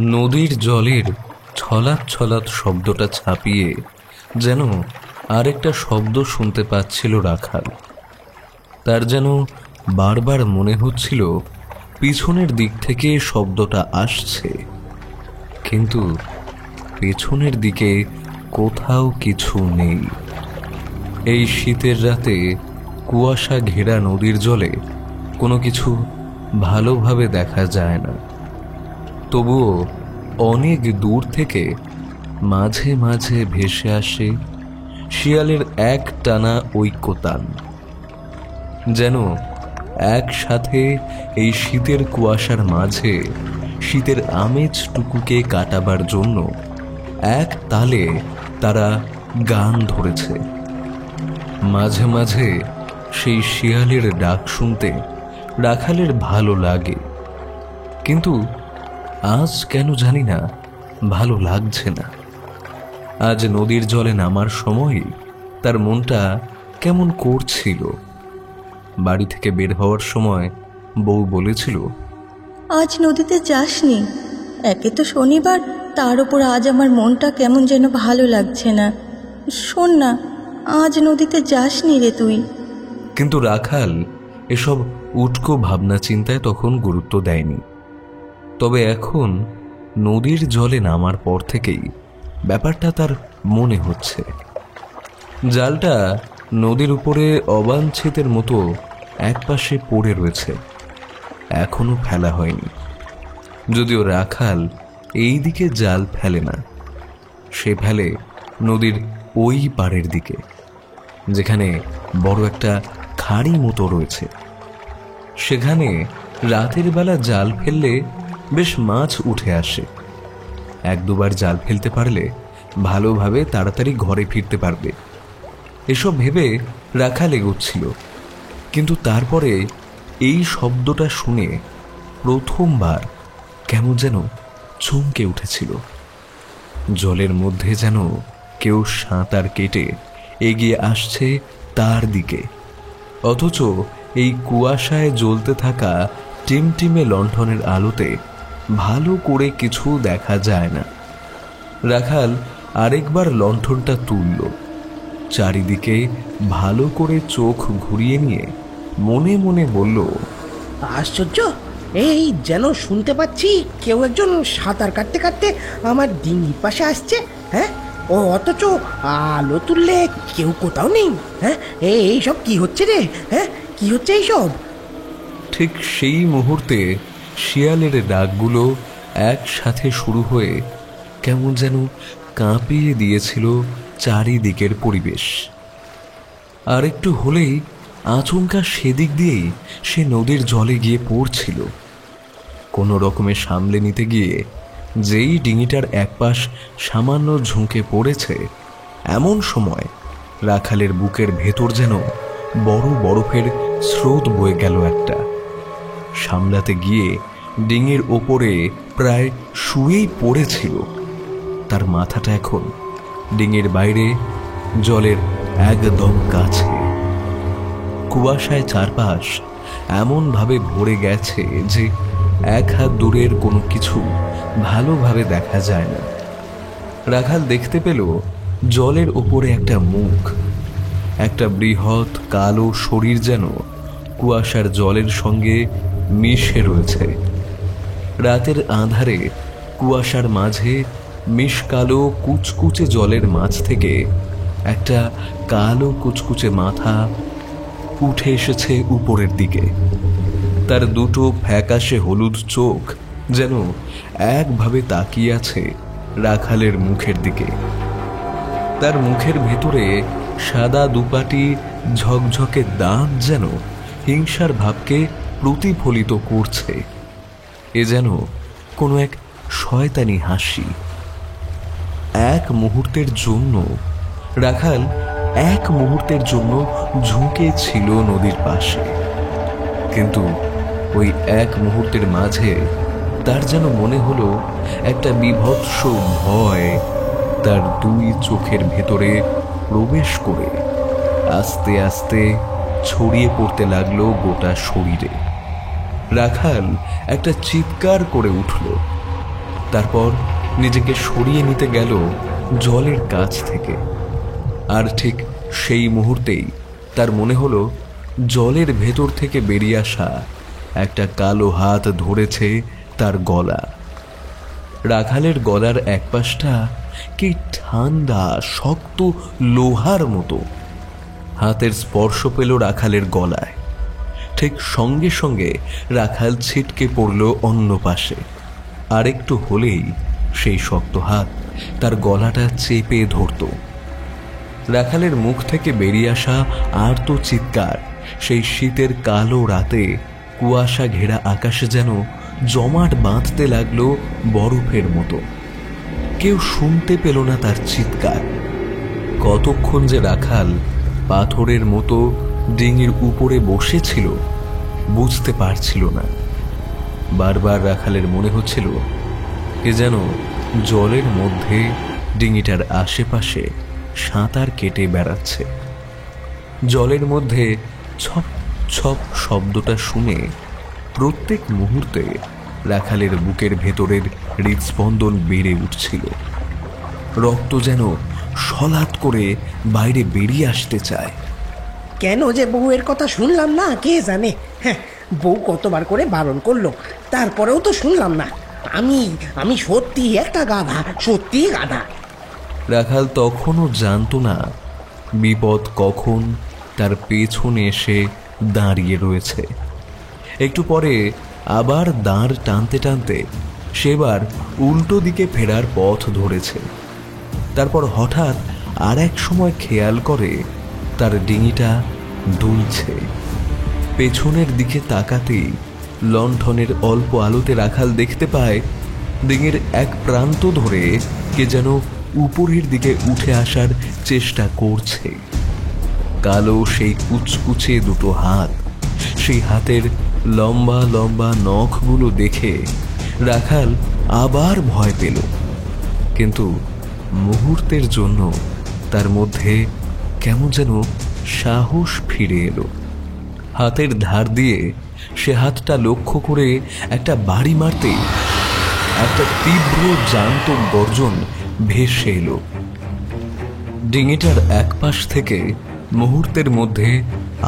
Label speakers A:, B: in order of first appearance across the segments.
A: নদীর জলের ছলাৎ ছলাৎ শব্দটা ছাপিয়ে যেন আরেকটা শব্দ শুনতে পাচ্ছিল রাখাল। তার যেন বারবার মনে হচ্ছিল পিছনের দিক থেকে শব্দটা আসছে, কিন্তু পেছনের দিকে কোথাও কিছু নেই। এই শীতের রাতে কুয়াশা ঘেরা নদীর জলে কোনো কিছু ভালোভাবে দেখা যায় না। তবুও অনেক দূর থেকে মাঝে মাঝে ভেসে আসে শিয়ালের এক টানা ঐক্যতান, যেন একসাথে এই শীতের কুয়াশার মাঝে শীতের আমেজটুকুকে কাটাবার জন্য এক তালে তারা গান ধরেছে। মাঝে মাঝে সেই শিয়ালের ডাক শুনতে রাখালের ভালো লাগে, কিন্তু আজ কেন জানি না ভালো লাগছে না। আজ নদীর জলে নামার সময় তার মনটা কেমন করছিল। বাড়ি থেকে বের হওয়ার সময় বউ বলেছিল,
B: আজ নদীতে যাসনি, একে তো শনিবার, তার উপর আজ আমার মনটা কেমন যেন ভালো লাগছে না। শোন না, আজ নদীতে যাসনি রে তুই।
A: কিন্তু রাখাল এসব উটকো ভাবনা চিন্তায় তখন গুরুত্ব দেয়নি। তবে এখন নদীর জলে নামার পর থেকেই ব্যাপারটা তার মনে হচ্ছে। জালটা নদীর উপরে অবাঞ্ছিতের মতো একপাশে পড়ে রয়েছে, এখনো ফেলা হয়নি। যদিও রাখাল এই দিকে জাল ফেলে না, সে ফেলে নদীর ওই পাড়ের দিকে, যেখানে বড় একটা খাড়ি মতো রয়েছে। সেখানে রাতের বেলা জাল ফেললে বেশ মাছ উঠে আসে। এক দুবার জাল ফেলতে পারলে ভালোভাবে তাড়াতাড়ি ঘরে ফিরতে পারবে, এসব ভেবে রাখাল এগোচ্ছিল। কিন্তু তারপরে এই শব্দটা শুনে প্রথমবার কেমন যেন চমকে উঠেছিল। জলের মধ্যে যেন কেউ সাঁতার কেটে এগিয়ে আসছে তার দিকে, অথচ এই কুয়াশায় জ্বলতে থাকা টিমটিমে লণ্ঠনের আলোতে ভালো করে কিছু দেখা যায় না। রাখাল আরেকবার লণ্ঠনটা তুলল, চারিদিকে ভালো করে চোখ ঘুরিয়ে নিয়ে মনে মনে বলল,
C: আশ্চর্য, এই যেন শুনতে পাচ্ছি কেউ একজন সাঁতার কাটতে কাটতে আমার ডিঙির পাশে আসছে। হ্যাঁ, ও অথচ আলো তুললে কেউ কোথাও নেই। হ্যাঁ, এইসব কি হচ্ছে রে? হ্যাঁ, কি হচ্ছে এইসব?
A: ঠিক সেই মুহূর্তে শিয়ালের ডাকগুলো একসাথে শুরু হয়ে কেমন যেন কাঁপিয়ে দিয়েছিল চারিদিকের পরিবেশ। আর একটু হলেই আচমকা সেদিক দিয়েই সে নদীর জলে গিয়ে পড়ছিল। কোনো রকমে সামলে নিতে গিয়ে যেই ডিঙিটার একপাশ সামান্য ঝুঁকে পড়েছে, এমন সময় রাখালের বুকের ভেতর যেন বড় বরফের স্রোত বয়ে গেল একটা। সামলাতে গিয়ে ডিঙির ওপরে প্রায় শুয়েই পড়েছিল। তার মাথাটা এখন ডিঙির বাইরে, জলের একদম কাছে। কুয়াশায় চারপাশ এমনভাবে ভরে গেছে যে এক হাত দূরের কোনো কিছু ভালোভাবে দেখা যায় না। রাখাল দেখতে পেল জলের ওপরে একটা মুখ, একটা বৃহৎ কালো শরীর যেন কুয়াশার জলের সঙ্গে মিশে রয়েছে। রাতের আঁধারে কুয়াশার মাঝে মিশকালো কুচকুচে জলের মাছ থেকে একটা কালো কুচকুচে মাথা উঠে এসেছে উপরের দিকে। তার দুটো ফ্যাকাশে হলুদ চোখ যেন একভাবে তাকিয়ে আছে রাখালের মুখের দিকে। তার মুখের ভেতরে সাদা দুপাটি ঝকঝকে দাঁত যেন হিংসার ভাবকে প্রতিফলিত করছে। এ যেন কোনো এক শয়তানি হাসি। এক মুহূর্তের জন্য রাখাল ঝুঁকে ছিল নদীর পাশে, কিন্তু ওই এক মুহূর্তের মাঝে তার যেন মনে হলো একটা বিভৎস ভয় তার দুই চোখের ভেতরে প্রবেশ করে আস্তে আস্তে ছড়িয়ে পড়তে লাগলো গোটা শরীরে। রাখাল একটা চিৎকার করে উঠল, তারপর নিজেকে সরিয়ে নিতে গেল জলের কাছ থেকে। আর ঠিক সেই মুহূর্তেই তার মনে হলো জলের ভেতর থেকে বেরিয়ে আসা একটা কালো হাত ধরেছে তার গলা। রাখালের গলার এক পাশটা কি ঠান্ডা শক্ত লোহার মতো। হাতের স্পর্শ পেল রাখালের গলায়। ঠিক সঙ্গে সঙ্গে রাখাল ছিটকে পড়ল অন্য পাশে। আর একটু হলেই সেই শক্ত হাত তার গলাটা চেপে ধরত। রাখালের মুখ থেকে বেরিয়ে আসা আর্ত চিৎকার সেই শীতের কালো রাতে কুয়াশা ঘেরা আকাশে যেন জমাট বাঁধতে লাগলো বরফের মতো। কেউ শুনতে পেল না তার চিৎকার। কতক্ষণ যে রাখাল পাথরের মতো ডিঙির উপরে বসেছিল বুঝতে পারছিল না। বারবার রাখালের মনে হচ্ছিল কে যেন জলের মধ্যে ডিঙিটার আশেপাশে সাঁতার কেটে বেড়াচ্ছে। জলের মধ্যে ছপ ছপ শব্দটা শুনে প্রত্যেক মুহূর্তে রাখালের বুকের ভেতরের হৃদস্পন্দন বেড়ে উঠছিল। রক্ত যেন সলাৎ করে বাইরে বেরিয়ে আসতে চায়।
C: কেন যে বউয়ের কথা শুনলাম না কে জানে। হ্যাঁ, বউ কতবার করে বারণ করলো, তারপরেও তো শুনলাম না। আমি সত্যি একটা গাধা, সত্যি গাধা।
A: রাখাল তখনও জানত না বিপদ কখন তার পেছনে এসে দাঁড়িয়ে রয়েছে। একটু পরে আবার দাঁড় টানতে টানতে সেবার উল্টো দিকে ফেরার পথ ধরেছে। তারপর হঠাৎ আর এক সময় খেয়াল করে তার ডিঙিটা দুলছে। পেছনের দিকে তাকাতেই লণ্ঠনের অল্প আলোতে রাখাল দেখতে পায় ডিঙির এক প্রান্ত ধরে কে যেন উপরের দিকে উঠে আসার চেষ্টা করছে। কালো সেই কুচকুচে দুটো হাত, সেই হাতের লম্বা লম্বা নখগুলো দেখে রাখাল আবার ভয় পেল। কিন্তু মুহূর্তের জন্য তার মধ্যে কেমন যেন সাহস ফিরে এলো। হাতের ধার দিয়ে সে হাতটা লক্ষ্য করে একটা বাড়ি মারতে একটা তীব্র জ্যান্ত গর্জন ভেসে এলো। ডিঙিটার এক পাশ থেকে মুহূর্তের মধ্যে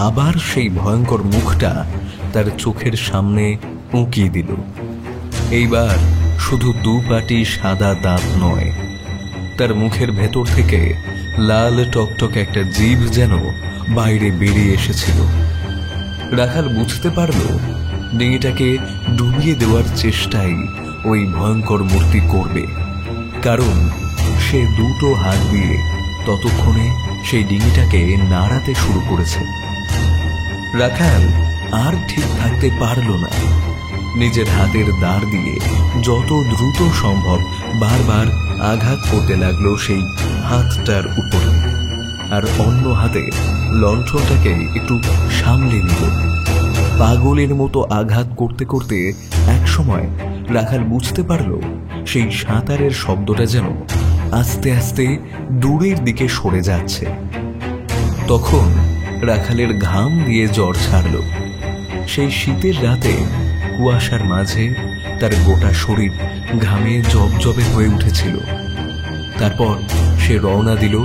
A: আবার সেই ভয়ঙ্কর মুখটা তার চোখের সামনে উঁকিয়ে দিল। এইবার শুধু দুপাটি সাদা দাঁত নয়, তার মুখের ভেতর থেকে লাল টকটক একটা জিভ যেন বাইরে বেরিয়ে এসেছিল। রাখাল বুঝতে পারল ডিঙিটাকে ডুবিয়ে দেওয়ার চেষ্টাই ওই ভয়ঙ্কর মূর্তি করবে, কারণ সে দুটো হাত দিয়ে ততক্ষণে সেই ডিঙিটাকে নাড়াতে শুরু করেছে। রাখাল আর ঠিক থাকতে পারল না। নিজের হাতের দাঁড় দিয়ে যত দ্রুত সম্ভব বারবার আঘাত করতে লাগলো সেই হাতটার উপরে, আর অন্য হাতে লণ্ঠনটাকে একটু সামলে নিল। পাগলের মতো আঘাত করতে করতে এক সময় রাখাল বুঝতে পারল সেই সাঁতারের শব্দটা যেন আস্তে আস্তে দূরের দিকে সরে যাচ্ছে। তখন রাখালের ঘাম দিয়ে জ্বর ছাড়ল। সেই শীতের রাতে কুয়াশার মাঝে তার গোটা শরীর ঘামে জবজবে হয়ে উঠেছিল। তারপর সে রওনা দিল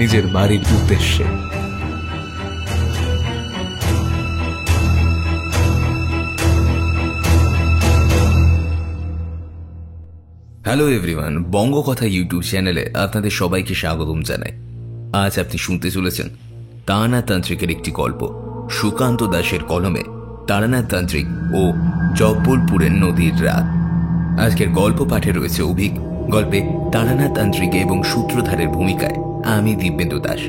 A: নিজের বাড়ির উদ্দেশ্যে।
D: হ্যালো এভরিওয়ান, বঙ্গকথা ইউটিউব চ্যানেলে আপনাদের সবাইকে স্বাগতম জানাই। আজ আপনি শুনতে চলেছেন তারানাথ তান্ত্রিকের একটি গল্প, সুকান্ত দাসের কলমে তারানাথ তান্ত্রিক ও জব্বলপুরের নদীর রাত। আজকের গল্প পাঠে রয়েছে অভিক, গল্পে তারানাথ তান্ত্রিক এবং সূত্রধারের ভূমিকায় আমি দিব্যেন্দু দাস।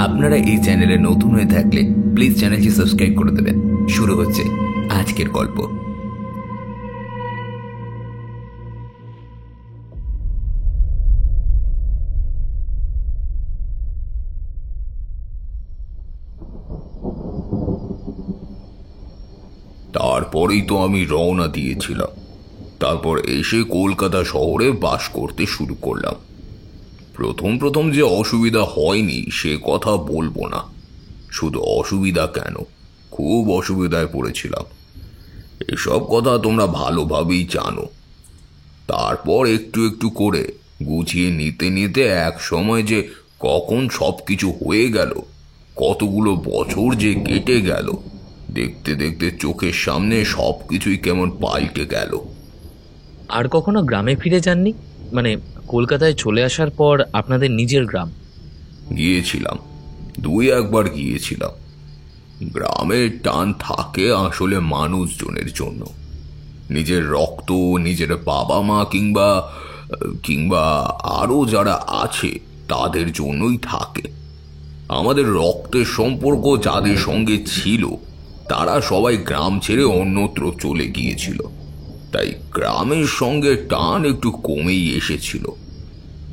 D: আপনারা এই চ্যানেলে নতুন হয়ে থাকলে প্লিজ চ্যানেলটি সাবস্ক্রাইব করে দেবেন। শুরু হচ্ছে আজকের গল্প।
E: তারপরেই তো আমি রওনা দিয়েছিলাম। তারপর এসে কলকাতা শহরে বাস করতে শুরু করলাম। প্রথম যে অসুবিধা হয়নি সে কথা বলবো না, শুধু অসুবিধা কেন, খুব অসুবিধায় পড়েছিলাম। এসব কথা তোমরা ভালোভাবেই জানো। তারপর একটু একটু করে গুছিয়ে নিতে নিতে এক সময় যে কখন সব কিছু হয়ে গেল, কতগুলো বছর যে কেটে গেল, দেখতে দেখতে চোখের সামনে সব কিছুই কেমন পাল্টে গেল।
F: আর কখনো গ্রামে ফিরে যাননি? মানে কলকাতায় চলে আসার পর আপনাদের নিজের গ্রাম?
E: গিয়েছিলাম, 2-1 বার গিয়েছিলাম। গ্রামের টান থাকে আসলে মানুষজনের জন্য, নিজের রক্ত, নিজের বাবা মা কিংবা কিংবা আরও যারা আছে তাদের জন্যই থাকে। আমাদের রক্তের সম্পর্ক যাদের সঙ্গে ছিল তারা সবাই গ্রাম ছেড়ে অন্যত্র চলে গিয়েছিল, তাই গ্রামের সঙ্গে টান একটু কমেই এসেছিল।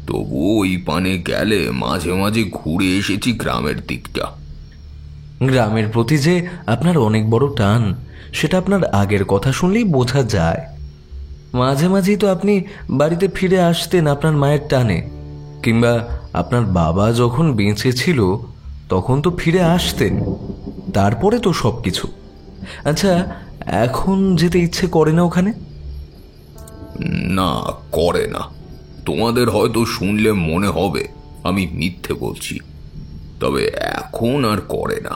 E: তবুও ওই পানে গেলে মাঝে মাঝে ঘুরে এসেছি গ্রামের দিকটা।
A: গ্রামের প্রতি যে আপনার অনেক বড় টান, সেটা আপনার আগের কথা শুনলেই বোঝা যায়। মাঝে মাঝেই তো আপনি বাড়িতে ফিরে আসতেন আপনার মায়ের টানে, কিংবা আপনার বাবা যখন বেঁচে ছিল তখন তো ফিরে আসতেন। তারপরে তো সব কিছু। আচ্ছা, এখন যেতে ইচ্ছে করে না ওখানে?
E: না, করে না। তোমাদের হয়তো শুনলে মনে হবে আমি মিথ্যে বলছি, তবে এখন আর করে না।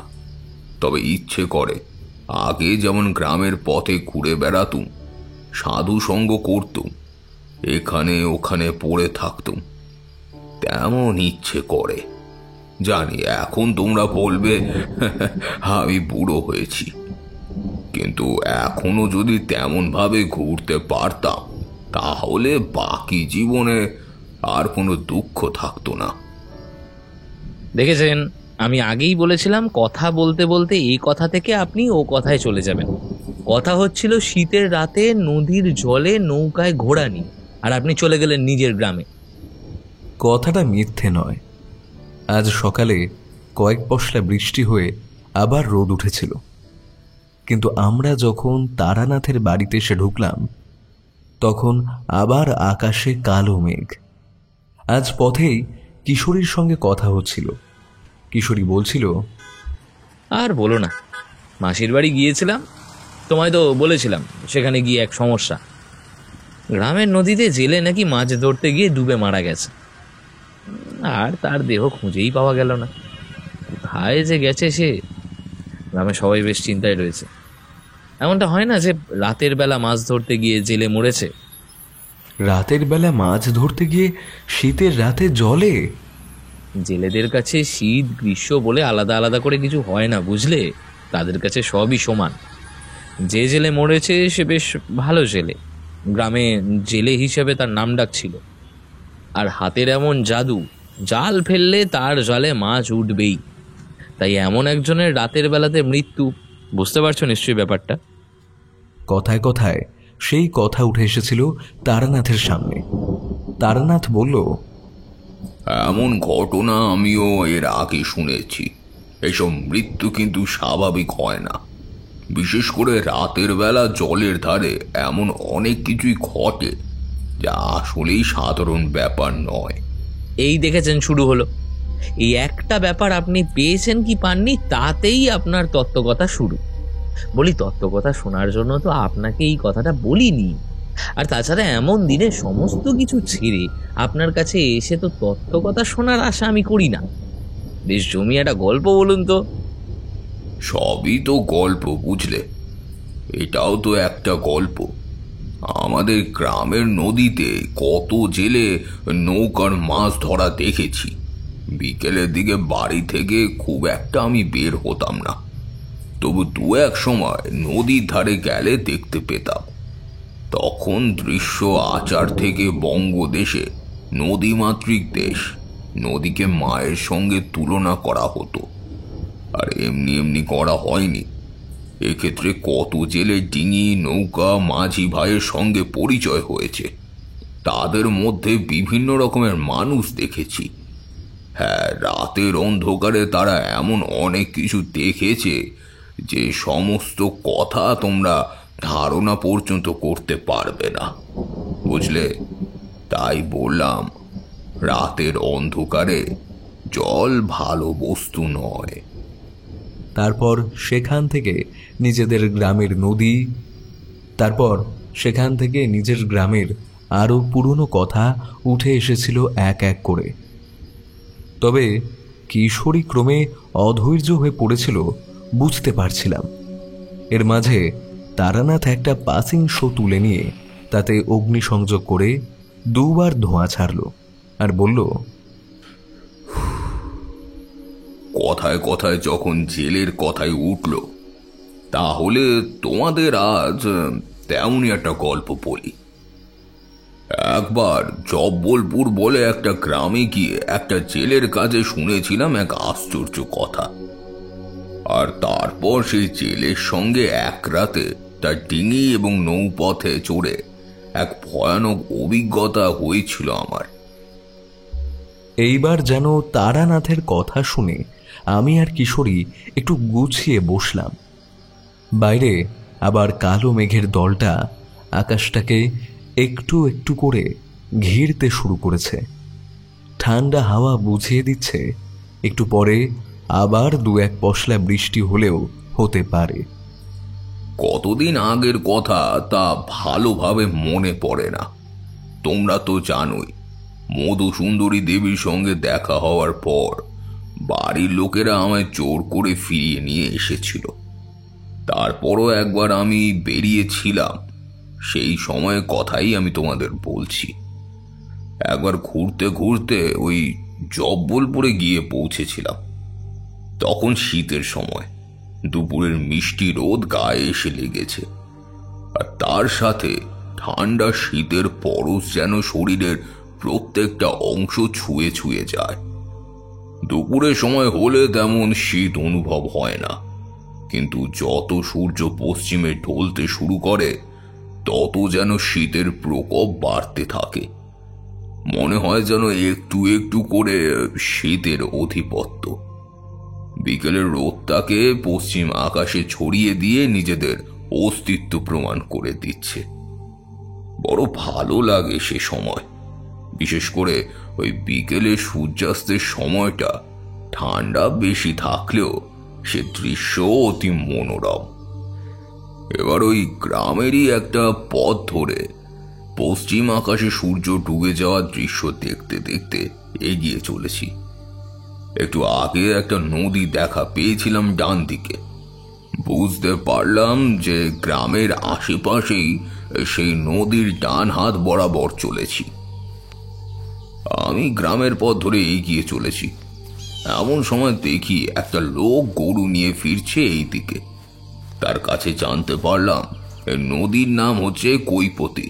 E: তবে ইচ্ছে করে আগে যেমন গ্রামের পথে ঘুরে বেড়াতুম, সাধু সঙ্গ করতুম, এখানে ওখানে পড়ে থাকতুম, তেমন ইচ্ছে করে। জানি এখন তোমরা বলবে আমি বুড়ো হয়েছি, কিন্তু এখনো যদি তেমন ভাবে ঘুরতে পারতাম তাহলে বাকি জীবনে আর কোনো দুঃখ থাকতো না।
F: দেখেছেন, আমি আগেই বলেছিলাম কথা বলতে বলতে এই কথা থেকে আপনি ও কথায় চলে যাবেন। কথা হচ্ছিল শীতের রাতে নদীর জলে নৌকায় ঘোড়া নিয়ে, আর আপনি চলে গেলেন নিজের গ্রামে।
A: কথাটা মিথ্যে নয়। আজ সকালে কয়েক পশলা বৃষ্টি হয়ে আবার রোদ উঠেছিল, কিন্তু আমরা যখন তারানাথের বাড়িতে এসে ঢুকলাম তখন আবার আকাশে কালো মেঘ। আজ পথেই কিশোরীর সঙ্গে কথা হচ্ছিল। কিশোরী বলছিল,
F: আর বলো না, মাসির বাড়ি গিয়েছিলাম, তোমায় তো বলেছিলাম সেখানে গিয়ে এক সমস্যা। গ্রামের নদীতে জেলে নাকি মাছ ধরতে গিয়ে ডুবে মারা গেছে, আর তার দেহ খুঁজেই পাওয়া গেল না। কোথায় যে গেছে সে, গ্রামে সবাই বেশ চিন্তায় রয়েছে। এমনটা হয় না যে রাতের বেলা মাছ ধরতে গিয়ে জেলে মরেছে?
A: রাতের বেলা মাছ ধরতে গিয়ে শীতের রাতে জলে?
F: জেলেদের কাছে শীত গ্রীষ্ম বলে আলাদা আলাদা করে কিছু হয় না, বুঝলে? তাদের কাছে সবই সমান। যে জেলে মরেছে সে বেশ ভালো জেলে, গ্রামে জেলে হিসেবে তার নাম ডাক ছিল। আর হাতের এমন জাদু, জাল ফেললে তার জালে মাছ উঠবেই। তাই এমন একজনের রাতের বেলাতে মৃত্যু, বুঝতে পারছো নিশ্চয়ই ব্যাপারটা?
A: কথায় কথায় সেই কথা উঠে এসেছিল তারানাথের সামনে। তারানাথ বলল,
E: এমন ঘটনা আমিও এর আগে শুনেছি। এসব মৃত্যু কিন্তু স্বাভাবিক হয় না, বিশেষ করে রাতের বেলা জলের ধারে এমন অনেক কিছুই ঘটে যা আসলেই সাধারণ ব্যাপার নয়।
F: এই দেখেছেন, শুরু হলো। এই একটা ব্যাপার আপনি পেয়েছেন কি পাননি তাতেই আপনার তত্ত্বকথা শুরু। বলি, তত্ত্বকথা শোনার জন্য তো আপনাকে এই কথাটা বলিনি। আর তাছাড়া এমন দিনে সমস্ত কিছু ছেড়ে আপনার কাছে এসে তো তত্ত্বকথা শোনার আশা আমি করি না। বেশ জমি একটা গল্প বলুন তো।
E: সবই তো গল্প, বুঝলে? এটাও তো একটা গল্প। আমাদের গ্রামের নদীতে কত জেলে নৌকার মাছ ধরা দেখেছি। বিকেলের দিকে বাড়ি থেকে খুব একটা আমি বের হতাম না, তবু 2-1 সময় নদীর ধারে গেলে দেখতে পেতাম। তখন দৃশ্য আচার থেকে বঙ্গদেশে, নদীমাতৃক দেশ, নদীকে মায়ের সঙ্গে তুলনা করা হতো। আর এমনি এমনি করা হয়নি। এক্ষেত্রে কত জেলে ডিঙি, নৌকা, মাঝি ভাইয়ের সঙ্গে পরিচয় হয়েছে। তাদের মধ্যে বিভিন্ন রকমের মানুষ দেখেছি। হ্যাঁ, রাতের অন্ধকারে তারা এমন অনেক কিছু দেখেছে যে সমস্ত কথা তোমরা ধারণা পর্যন্ত করতে পারবে না, বুঝলে? তাই বললাম, রাতের অন্ধকারে জল ভালো বস্তু নয়।
A: তারপর সেখান থেকে নিজেদের গ্রামের নদী, তারপর সেখান থেকে নিজের গ্রামের আরও পুরনো কথা উঠে এসেছিল এক এক করে। তবে কিশোরী ক্রমে অধৈর্য হয়ে পড়েছিল বুঝতে পারছিলাম। এর মাঝে তারানাথ একটা পাসিং শো তুলে নিয়ে তাতে অগ্নিসংযোগ করে 2 বার ধোঁয়া ছাড়ল আর বলল,
E: কথায় কথায় যখন জেলের কথাই উঠল, তাহলে তোমাদের আজ তেমনই একটা গল্প বলি। একবার জব্বলপুর বলে একটা গ্রামে গিয়ে একটা জেলের কাছে শুনেছিলাম এক আশ্চর্য কথা। আর তারপর সেই জেলের সঙ্গে এক রাতে তার ডিঙি এবং নৌপথে চড়ে এক ভয়ানক অভিজ্ঞতা হয়েছিল আমার।
A: এইবার যেন তারানাথের কথা শুনে আমি আর কিশোরী একটু গুছিয়ে বসলাম। বাইরে আবার কালো মেঘের দলটা আকাশটাকে একটু একটু করে ঘিরতে শুরু করেছে। ঠান্ডা হাওয়া বুঝিয়ে দিচ্ছে একটু পরে আবার 2-1 পশলা বৃষ্টি হলেও হতে পারে।
E: কতদিন আগের কথা তা ভালোভাবে মনে পড়ে না। তোমরা তো জানোই, মধুসুন্দরী দেবীর সঙ্গে দেখা হওয়ার পর বাড়ির লোকেরা আমায় জোর করে ফিরিয়ে নিয়ে এসেছিল। তারপরও একবার আমি বেরিয়েছিলাম, সেই সময়ের কথাই আমি তোমাদের বলছি। একবার ঘুরতে ঘুরতে ওই জব্বলপুরে গিয়ে পৌঁছেছিলাম। তখন শীতের সময়, দুপুরের মিষ্টি রোদ গায়ে এসে লেগেছে, আর তার সাথে ঠান্ডা শীতের পরশ যেন শরীরের প্রত্যেকটা অংশ ছুঁয়ে ছুঁয়ে যায়। দুপুরের সময় হলে তেমন শীত অনুভব হয় না, কিন্তু যত সূর্য পশ্চিমে ঢলতে শুরু করে তত যেন শীতের প্রকোপ বাড়তে থাকে। মনে হয় যেন একটু একটু করে শীতের আধিপত্য বিকেলের রোদটাকে পশ্চিম আকাশে ছড়িয়ে দিয়ে নিজেদের অস্তিত্ব প্রমাণ করে দিচ্ছে। বড় ভালো লাগে সে সময়, বিশেষ করে ওই বিকেলে সূর্যাস্তের সময়টা। ঠান্ডা বেশি থাকলেও সে দৃশ্য অতি মনোরম। এবার ওই গ্রামেরই একটা পথ ধরে পশ্চিম আকাশে সূর্য ডুবে যাওয়ার দৃশ্য দেখতে দেখতে এগিয়ে চলেছি। একটু আগে একটা নদী দেখা পেয়েছিলাম ডান দিকে। বুঝতে পারলাম যে গ্রামের আশেপাশেই সেই নদীর ডান হাত বরাবর চলেছি। আমি গ্রামের পথ ধরে এগিয়ে চলেছি। এমন সময় দেখি একটা লোক গরু নিয়ে ফিরছে এই দিকে। তার কাছে জানতে পারলাম এই নদীর নাম হচ্ছে কৈপতি।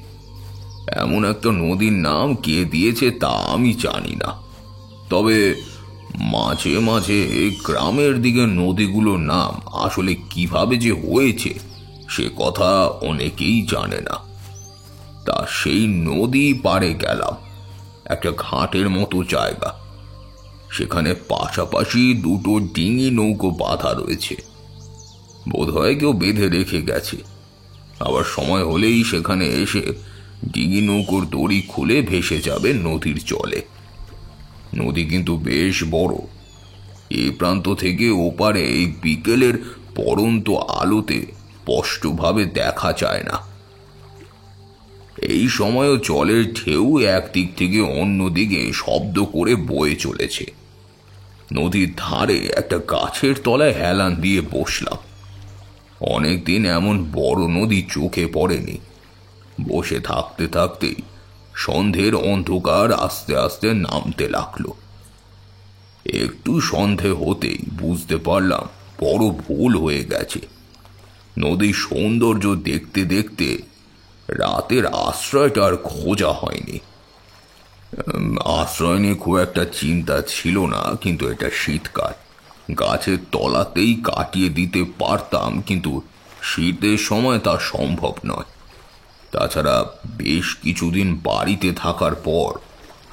E: এমন একটা নদীর নাম কে দিয়েছে তা আমি জানি না, তবে মাঝে মাঝে গ্রামের দিকে নদীগুলোর নাম আসলে কিভাবে যে হয়েছে সে কথা অনেকেই জানে না। তা সেই নদী পাড়ে গেলাম একটা ঘাটের মতো জায়গা। সেখানে পাশাপাশি 2টো ডিঙি নৌকো বাঁধা রয়েছে। বোধহয় কেউ বেঁধে রেখে গেছে। আবার সময় হলেই সেখানে এসে ডিঙি নৌকোর দড়ি খুলে ভেসে যাবে নদীর জলে। নদী কিন্তু বেশ বড়। এই প্রান্ত থেকে ওপারে এই বিকেলের পড়ন্ত আলোতে স্পষ্টভাবে দেখা যায় না। এই সময়ও জলের ঢেউ একদিক থেকে অন্যদিকে শব্দ করে বয়ে চলেছে। নদীর ধারে একটা গাছের তলায় হেলান দিয়ে বসলাম। অনেকদিন এমন বড় নদী চোখে পড়েনি। বসে থাকতে থাকতেই সন্ধ্যের অন্ধকার আস্তে আস্তে নামতে লাগলো। একটু সন্ধে হতেই বুঝতে পারলাম বড় ভুল হয়ে গেছে। নদীর সৌন্দর্য দেখতে দেখতে রাতের আশ্রয়টা আর খোঁজা হয়নি। আশ্রয় নিয়ে খুব একটা চিন্তা ছিল না, কিন্তু এটা শীতকাল, গাছের তলাতেই কাটিয়ে দিতে পারতাম, কিন্তু শীতের সময় তা সম্ভব নয়। তাছাড়া বেশ কিছুদিন বাড়িতে থাকার পর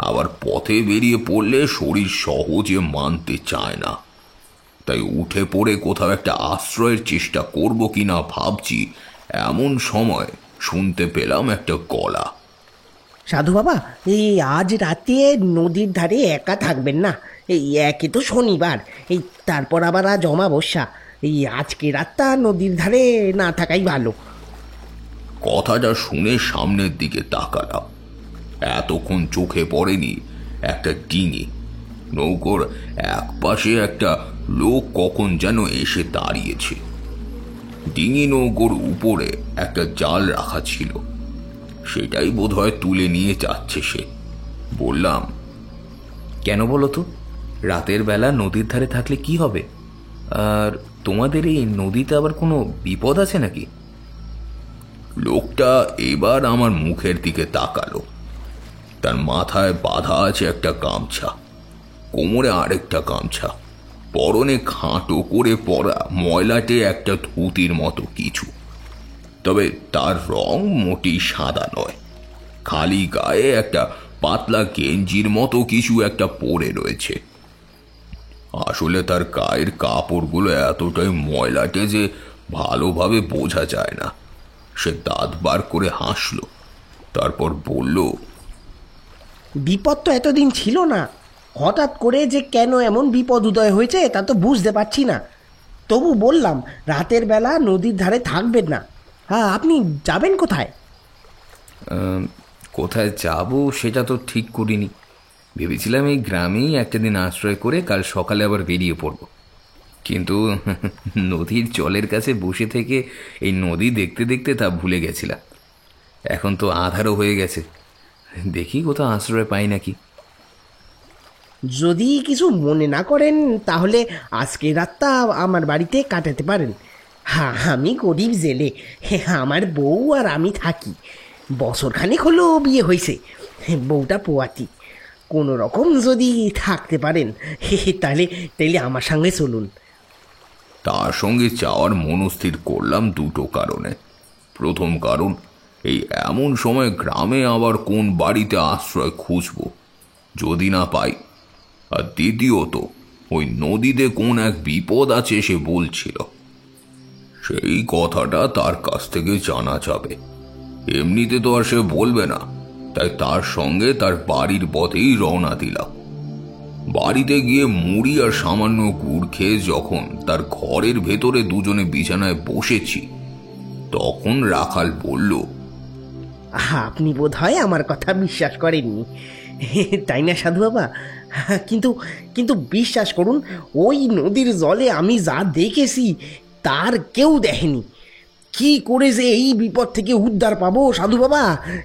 E: আবার পথে বেরিয়ে পড়লে শরীর সহজে মানতে চায় না। তাই উঠে পড়ে কোথাও একটা আশ্রয়ের চেষ্টা করব কিনা ভাবছি, এমন সময় শুনতে পেলাম একটা গলা।
C: সাধু বাবা, এই আজ রাতে নদীর ধারে একা থাকবেন না। এই একে তো শনিবার, এই তারপর আবার আজ অমাবস্যা। এই আজকে রাতটা নদীর ধারে না থাকাই ভালো।
E: কথাটা শুনে সামনের দিকে তাকালাম। এতক্ষণ চোখে পড়েনি একটা ডিঙি। নৌকোর এক পাশে একটা লোক কখন যেন এসে দাঁড়িয়েছে। ডিঙি নৌকোর উপরে একটা জাল রাখা ছিল, সেটাই বোধহয় তুলে নিয়ে যাচ্ছে সে। বললাম,
D: কেন বলো তো? রাতের বেলা নদীর ধারে থাকলে কি হবে? আর তোমাদের এই নদীতে আবার কোনো বিপদ আছে নাকি?
E: লোকটা এবার আমার মুখের দিকে তাকালো। তার মাথায় বাঁধা আছে একটা গামছা, কোমরে আরেকটা গামছা, পরনে খাঁটো করে পরা ময়লাটে একটা ধুতির মতো কিছু। তবে তার রং মোটেই সাদা নয়, খালি গায়ে একটা পাতলা গেঞ্জির মতো কিছু একটা পরে রয়েছে। আসলে তার গায়ের কাপড়গুলো এতটাই ময়লাটে যে ভালোভাবে বোঝা যায় না। সে দাঁত বার করে হাসলো, তারপর বলল,
C: বিপদ তো এতদিন ছিল না, হঠাৎ করে যে কেন এমন বিপদ উদয় হয়েছে তা তো বুঝতে পারছি না। তবু বললাম রাতের বেলা নদীর ধারে থাকবেন না। হ্যাঁ, আপনি যাবেন কোথায়?
D: কোথায় যাব সেটা তো ঠিক করিনি। ভেবেছিলাম এই গ্রামেই একটা দিন আশ্রয় করে কাল সকালে আবার বেরিয়ে পড়ব, কিন্তু নদীর জলের কাছে বসে থেকে এই নদী দেখতে দেখতে তা ভুলে গেছিলাম। এখন তো আধারও হয়ে গেছে, দেখি কোথাও আশ্রয় পাই নাকি।
C: যদি কিছু মনে না করেন তাহলে আজকে রাতটা আমার বাড়িতে কাটাতে পারেন। হ্যাঁ, আমি গরিব জেলে, আমার বউ আর আমি থাকি। বছরখানেক হলো বিয়ে হয়েছে, বউটা পোয়াতি। কোনো রকম যদি থাকতে পারেন তাহলে তাইলে আমার সঙ্গে চলুন।
E: তার সঙ্গে যাওয়ার মনস্থির করলাম দুটো কারণে। প্রথম কারণ, এই এমন সময় গ্রামে আবার কোন বাড়িতে আশ্রয় খুঁজব যদি না পাই। আর দ্বিতীয়ত, ওই নদীতে কোন এক বিপদ আছে সে বলছিল, সেই কথাটা তার কাছ থেকে জানা যাবে। এমনিতে তো আর সে বলবে না, তাই তার সঙ্গে তার বাড়ির পথেই রওনা দিলাম। বাড়িতে গিয়ে মুড়ি আর সামান্য গুড় খেয়ে যখন তার ঘরের ভেতরে দুজনে বিছানায় বসেছি, তখন রাখাল বলল,
C: আপনি বোধহয় আমার কথা বিশ্বাস করেননি, তাই না সাধু বাবা? কিন্তু কিন্তু বিশ্বাস করুন, ওই নদীর জলে আমি যা দেখেছি তার কেউ দেখেনি। কি করে যে এই বিপদ থেকে উদ্ধার পাবো সাধু বাবা,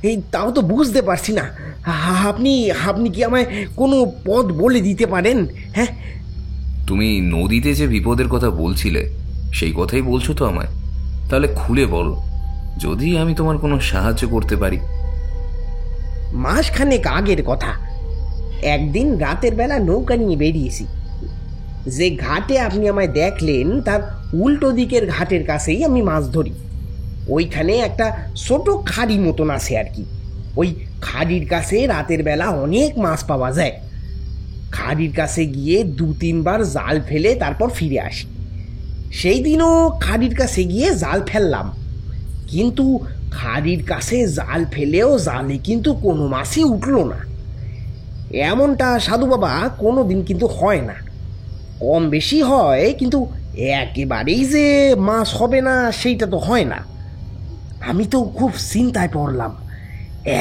C: এই তাও তো বুঝতে পারছি না। আপনি আপনি কি আমায় কোনো পথ বলে দিতে পারেন? হ্যাঁ,
D: তুমি নদীতে যে বিপদের কথা বলছিলে সেই কথাই বলছো তো আমায়? তাহলে খুলে বলো, যদি আমি তোমার কোনো সাহায্য করতে পারি।
C: মাসখানেক আগের কথা। একদিন রাতের বেলা নৌকা নিয়ে বেরিয়েছি। যে ঘাটে আপনি আমায় দেখলেন তার উল্টো দিকের ঘাটের কাছেই আমি মাছ ধরি। ওইখানে একটা ছোট খাড়ি মতন আছে আর কি। ওই খাড়ির কাছে রাতের বেলা অনেক মাছ পাওয়া যায়। খাড়ির কাছে গিয়ে 2-3 বার জাল ফেলে তারপর ফিরে আসি। সেই দিনও খাড়ির কাছে গিয়ে জাল ফেললাম, কিন্তু খাড়ির কাছে জাল ফেলেও জালে কিন্তু কোনো মাছই উঠল না। এমনটা সাধু বাবা কোনো দিন কিন্তু হয় না। কম বেশি হয়, কিন্তু একেবারেই যে মাছ হবে না সেইটা তো হয় না। আমি তো খুব চিন্তায় পড়লাম।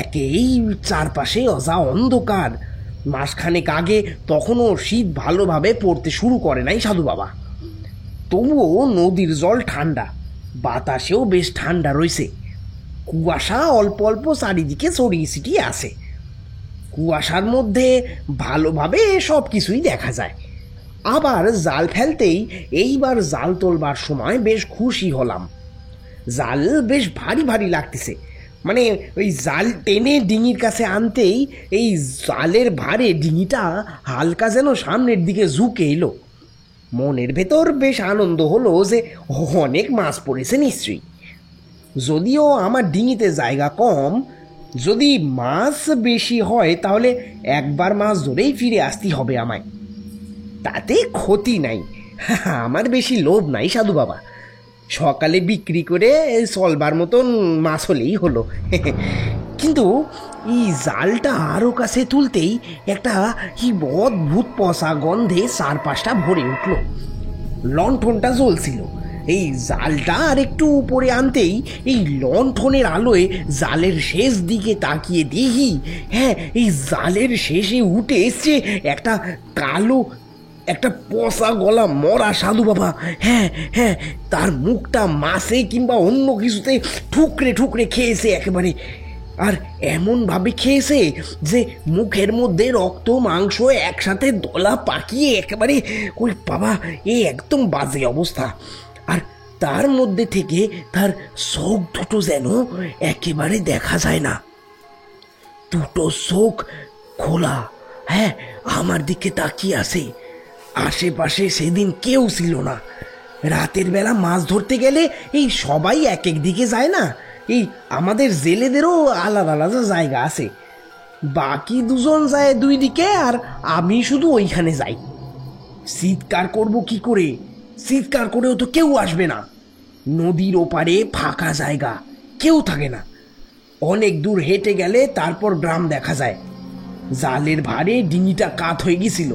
C: একেই চারপাশে অযা অন্ধকার। মাসখানেক আগে তখনও শীত ভালোভাবে পড়তে শুরু করে নাই সাধু বাবা। তবুও নদীর জল ঠান্ডা, বাতাসেও বেশ ঠান্ডা রয়েছে। কুয়াশা অল্প অল্প চারিদিকে ছড়িয়ে ছিটিয়ে আছে। কুয়াশার মধ্যে ভালোভাবে সব কিছুই দেখা যায়। আবার জাল ফেলতেই এইবার জাল তোলবার সময় বেশ খুশি হলাম। জাল বেশ ভারী ভারী লাগতেছে। মানে ওই জাল টেনে ডিঙির কাছে আনতেই এই জালের ভারে ডিঙিটা হালকা যেন সামনের দিকে ঝুঁকে এলো। মনের ভেতর বেশ আনন্দ হলো যে অনেক মাছ পড়েছে নিশ্চয়ই। যদিও আমার ডিঙিতে জায়গা কম, যদি মাছ বেশি হয় তাহলে একবার মাছ ধরেই ফিরে আসতে হবে আমায়। তাতে ক্ষতি নাই, আমার বেশি লোভ নাই সাধু বাবা। সকালে বিক্রি করে চলবার মতন মাছ হলেই হলো। কিন্তু এই জালটা আরও কাছে তুলতেই একটা কি অদ্ভুত পচা গন্ধে চারপাশটা ভরে উঠল। লণ্ঠনটা জ্বলছিল, এই জালটা আর একটু উপরে আনতেই এই লণ্ঠনের আলোয় জালের শেষ দিকে তাকিয়ে দেখি, হ্যাঁ, এই জালের শেষে উঠে এসছে একটা কালো, একটা পচা গলা মরা সাধু বাবা। হ্যাঁ হ্যাঁ, তার মুখটা মাছে কিংবা অন্য কিছুতে ঠুকরে ঠুকরে খেয়েছে একেবারে, আর এমনভাবে খেয়েছে যে মুখের মধ্যে রক্ত মাংস একসাথে দলা পাকিয়ে একেবারে, ওই বাবা, এই একদম বাজে অবস্থা। আর তার মধ্যে থেকে তার চোখ দুটো যেন একেবারে দেখা যায় না, দুটো চোখ খোলা, হ্যাঁ, আমার দিকে তাকিয়ে আছে। আশেপাশে সেদিন কেউ ছিল না। রাতের বেলা মাছ ধরতে গেলে এই সবাই এক এক দিকে যায় না, এই আমাদের জেলেদেরও আলাদা আলাদা জায়গা আছে। বাকি দুজন যায় দুই দিকে, আর আমি শুধু ওইখানে যাই। চিৎকার করব কি করে? চিৎকার করেও তো কেউ আসবে না। নদীর ওপারে ফাঁকা জায়গা, কেউ থাকে না। অনেক দূর হেঁটে গেলে তারপর গ্রাম দেখা যায়। জালের ভারে ডিঙিটা কাত হয়ে গেছিল,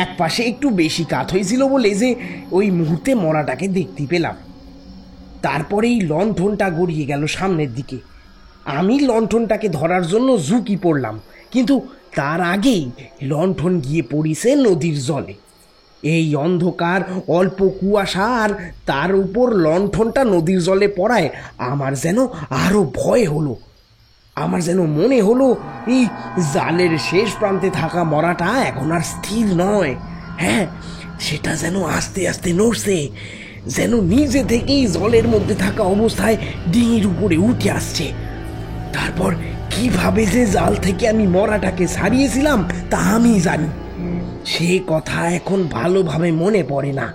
C: এক পাশে একটু বেশি কাত হয়েছিল বলে যে ওই মুহূর্তে মরাটাকে দেখতে পেলাম। তারপরেই লণ্ঠনটা গড়িয়ে গেল সামনের দিকে। আমি লণ্ঠনটাকে ধরার জন্য ঝুঁকি পড়লাম, কিন্তু তার আগেই লণ্ঠন গিয়ে পড়িছে নদীর জলে। এই অন্ধকার, অল্প কুয়াশা, আর তার উপর লণ্ঠনটা নদীর জলে পড়ায় আমার যেন আরো ভয় হলো। আমার যেন মনে হলো এই জালের শেষ প্রান্তে থাকা মরাটা এখন আর স্থির নয়, হ্যাঁ, সেটা যেন আস্তে আস্তে নড়ছে, যেন নিজে থেকেই জলের মধ্যে থাকা অবস্থায় ডিঙির উপরে উঠে আসছে। তারপর কিভাবে যে জাল থেকে আমি মরাটাকে ছাড়িয়েছিলাম তা আমি জানি, সে কথা এখন ভালোভাবে মনে পড়ে না।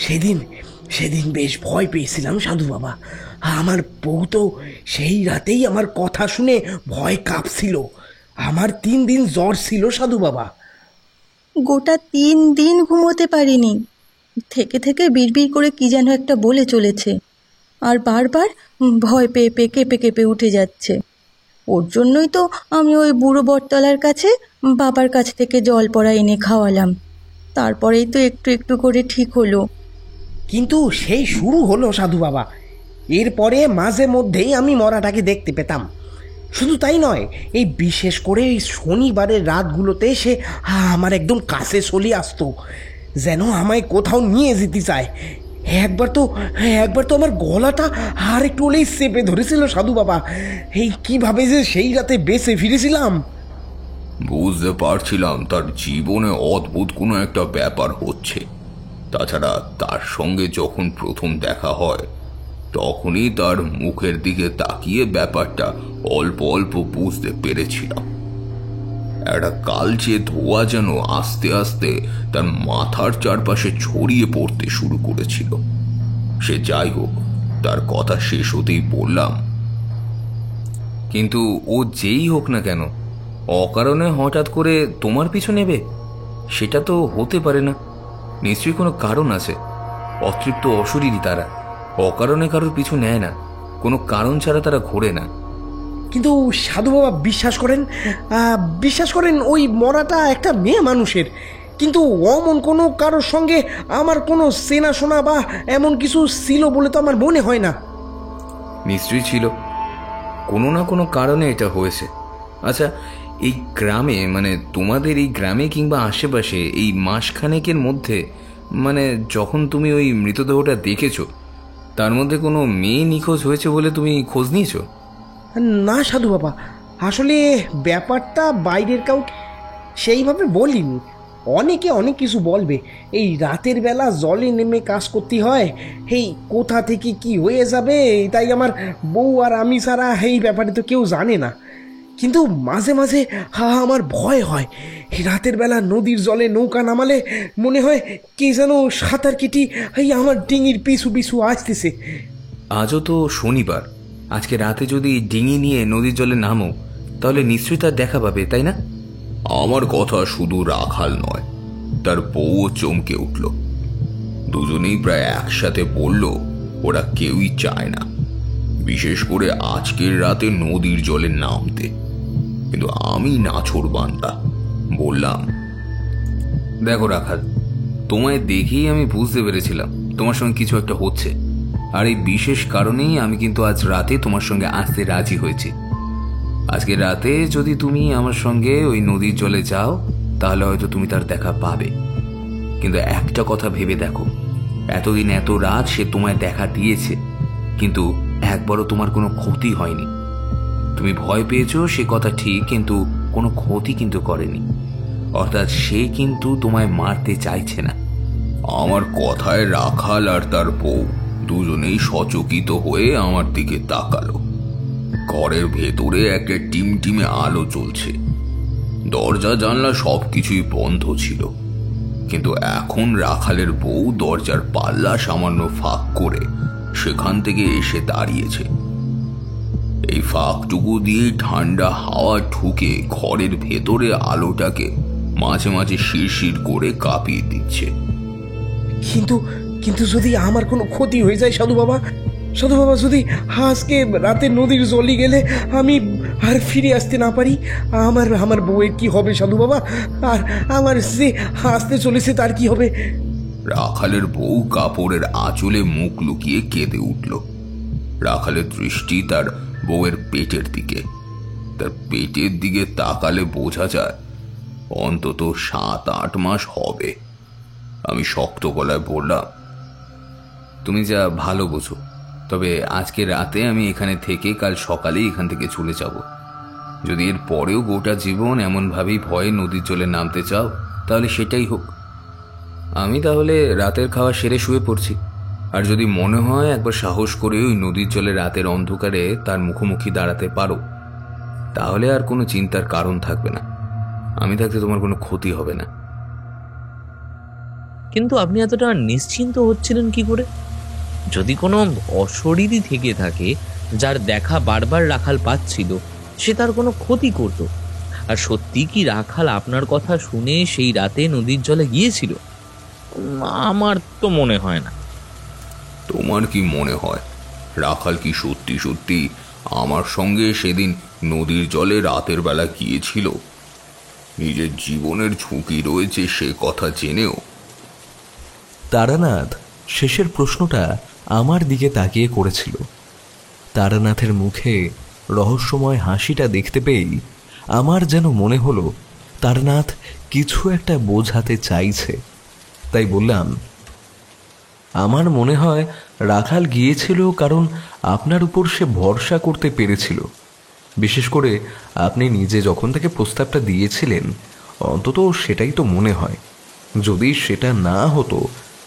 C: সেদিন বেশ ভয় পেয়েছিলাম সাধু বাবা। আমার বউ তো সেই রাতেই আমার কথা শুনে ভয় কাঁপছিল। আমার 3 দিন জ্বর ছিল সাধু বাবা।
B: গোটা 3 দিন ঘুমোতে পারিনি, থেকে থেকে বিড়বিড় করে কি যেন একটা বলে চলেছে, আর বারবার ভয় পেয়ে পেয়ে কেঁপে কেঁপে উঠে যাচ্ছে। ওর জন্যই তো আমি ওই বুড়ো বটতলার কাছে বাবার কাছ থেকে জল পড়া এনে খাওয়ালাম, তারপরেই তো একটু একটু করে ঠিক হলো।
C: কিন্তু সেই শুরু হলো সাধু বাবা। এরপরে মাঝে মধ্যেই আমি মরাটাকে দেখতে পেতাম। শুধু তাই নয়, এই বিশেষ করে এই শনিবারের রাতগুলোতে সে আমার একদম কাছে চলে আসতো, যেন আমায় কোথাও নিয়ে যেতে চায়। একবার তো আমার গলাটা আর একটু হলেই চেপে ধরেছিল সাধু বাবা। এই কিভাবে যে সেই রাতে বেঁচে ফিরেছিলাম।
E: বুঝতে পারছিলাম তার জীবনে অদ্ভুত কোনো একটা ব্যাপার হচ্ছে। তাছাড়া তার সঙ্গে যখন প্রথম দেখা হয় তখনই তার মুখের দিকে তাকিয়ে ব্যাপারটা অল্প অল্প বুঝতে পেরেছিলাম। একটা কালচে ধোঁয়া যেন আস্তে আস্তে তার মাথার চারপাশে ছড়িয়ে পড়তে শুরু করেছিল। সে যাই হোক, তার কথা শেষ হতেই বললাম,
D: কিন্তু ও যেই হোক না কেন, অকারণে হঠাৎ করে তোমার পিছু নেবে সেটা তো হতে পারে না। নিশ্চয়ই কোনো কারণ আছে। অতৃপ্ত অশরীরী তারা, অকারণে কারোর পিছু নেয় না, কোনো কারণ ছাড়া তারা ঘোরে না।
C: কিন্তু সাধু বাবা বিশ্বাস করেন ওই মরাটা একটা মেয়ে মানুষের, কিন্তু অমন কোনো কারোর সঙ্গে আমার কোনো চেনাশোনা বা এমন কিছু ছিল বলে তো আমার মনে হয় না।
D: নিশ্চয়ই ছিল, কোনো না কোনো কারণে এটা হয়েছে। আচ্ছা, এই গ্রামে, মানে তোমাদের এই গ্রামে কিংবা আশেপাশে এই মাসখানেকের মধ্যে, মানে যখন তুমি ওই মৃতদেহটা দেখেছো, তার মধ্যে কোনো মেয়ে নিখোঁজ হয়েছে বলে তুমি খোঁজ নিয়েছো?
C: না সাধু বাবা, আসলে ব্যাপারটা বাইরের কাউকে সেইভাবে বলিনি। অনেকে অনেক কিছু বলবে, এই রাতের বেলা জলে নেমে কাজ করতে হয়, এই কোথা থেকে কি হয়ে যাবে, তাই আমার বউ আর আমি ছাড়া এই ব্যাপারে তো কেউ জানে না। কিন্তু মাঝে মাঝে আমার ভয় হয়। এই রাতের বেলা নদীর জলে নৌকা নামালে মনে হয় কে যেন সাঁতার কেটে এই আমার ডিঙির পিছু পিছু আসতেছে।
D: আজও তো শনিবার, আজকে রাতে যদি ডিঙি নিয়ে নদীর জলে নামো তাহলে নিশ্চয়ই তার দেখা পাবে, তাই না?
E: আমার কথা শুধু রাখাল নয়, তার বউও চমকে উঠল। দুজনেই প্রায় একসাথে বলল ওরা কেউই চায় না, বিশেষ করে আজকের রাতে নদীর জলে নামতে। কিন্তু আমি নাছোড়বান্দা, বললাম,
D: দেখো রাখাল, তোমায় দেখেই আমি বুঝতে পেরেছিলাম তোমার সঙ্গে কিছু একটা হচ্ছে, আর এই বিশেষ কারণেই আমি কিন্তু আজ রাতে তোমার সঙ্গে আসতে রাজি হয়েছি। আজকে রাতে যদি তুমি আমার সঙ্গে ওই নদীর জলে যাও তাহলে হয়তো তুমি তার দেখা পাবে। কিন্তু একটা কথা ভেবে দেখো, এতদিন এত রাত সে তোমায় দেখা দিয়েছে, কিন্তু একবারও তোমার কোনো ক্ষতি হয়নি। তুমি ভয় পেয়েছো সে কথা ঠিক, কিন্তু কোনো ক্ষতি কিন্তু করেনি। অর্থাৎ সে কিন্তু তোমায় মারতে চাইছে না।
E: আমার কথায় রাখাল আর তার বউ দুজনেই সচকিত হয়ে আমার দিকে তাকালো। ঘরের ভেতরে একটা টিমটিমে আলো চলছে, দরজা জানলা সবকিছুই বন্ধ ছিল, কিন্তু এখন রাখালের বউ দরজার পাল্লা সামান্য ফাঁক করে সেখান থেকে এসে দাঁড়িয়েছে। এই ফাঁকটুকু দিয়ে ঠান্ডা হাওয়া ঢুকে ঘরের ভেতরে আলোটাকে মাঝে মাঝে শিরশির করে কাঁপিয়ে দিচ্ছে।
C: কিন্তু কিন্তু যদি আমার কোনো ক্ষতি হয়ে যায় সাধু বাবা, যদি আজকে রাতে নদীর জলে গেলে আমি আর ফিরে আসতে না পারি, আমার বউয়ের কি হবে সাধু বাবা? আর আমার যে আসতে চলেছে তার কি হবে?
E: রাখালের বউ কাপড়ের আঁচলে মুখ লুকিয়ে কেঁদে উঠল। রাখালের দৃষ্টি তার বউয়ের পেটের দিকে। তার পেটের দিকে তাকালে বোঝা যায় অন্তত 7-8 মাস হবে। আমি শক্ত গলায় বললাম,
D: তুমি যা ভালো বোঝো, তবে আজকে রাতে আমি এখানে থেকে কাল সকালেই এখান থেকে চলে যাব। যদি এর পরেও গোটা জীবন এমনভাবেই ভয়ে নদীর জলে নামতে চাও তাহলে সেটাই হোক। আমি তাহলে রাতের খাওয়া সেরে শুয়ে পড়ছি। আর যদি মনে হয় একবার সাহস করে ওই নদীর জলে রাতের অন্ধকারে তার মুখোমুখি দাঁড়াতে পারো, তাহলে আর কোনো চিন্তার কারণ থাকবে না। আমি থাকতে তোমার কোনো ক্ষতি হবে না।
F: কিন্তু আপনি এতটা নিশ্চিন্ত হচ্ছিলেন কি করে? যদি কোনো অশরীরই থেকে থাকে যার দেখা বারবার রাখাল পাচ্ছিল, সে তার কোনো ক্ষতি করত, আর সত্যি কি রাখাল আপনার কথা শুনে সেই রাতে নদীর জলে গিয়েছিল? আমার তো মনে হয় না।
E: তোমার কি মনে হয় রাখাল কি সত্যি সত্যি আমার সঙ্গে সেদিন নদীর জলে রাতের বেলা গিয়েছিল? নিজের জীবনের ঝুঁকি রয়েছে সে কথা জেনেও?
A: তারানাথ শেষের প্রশ্নটা আমার দিকে তাকিয়ে করেছিল। তারানাথের মুখে রহস্যময় হাসিটা দেখতে পেয়েই আমার যেন মনে হলো তারানাথ কিছু একটা বোঝাতে চাইছে। তাই বললাম, আমার মনে হয় রাখাল গিয়েছিল কারণ আপনার উপর সে ভরসা করতে পেরেছিল। বিশেষ করে আপনি নিজে যখন তাকে প্রস্তাবটা দিয়েছিলেন, অন্তত সেটাই তো মনে হয়। যদি সেটা না হতো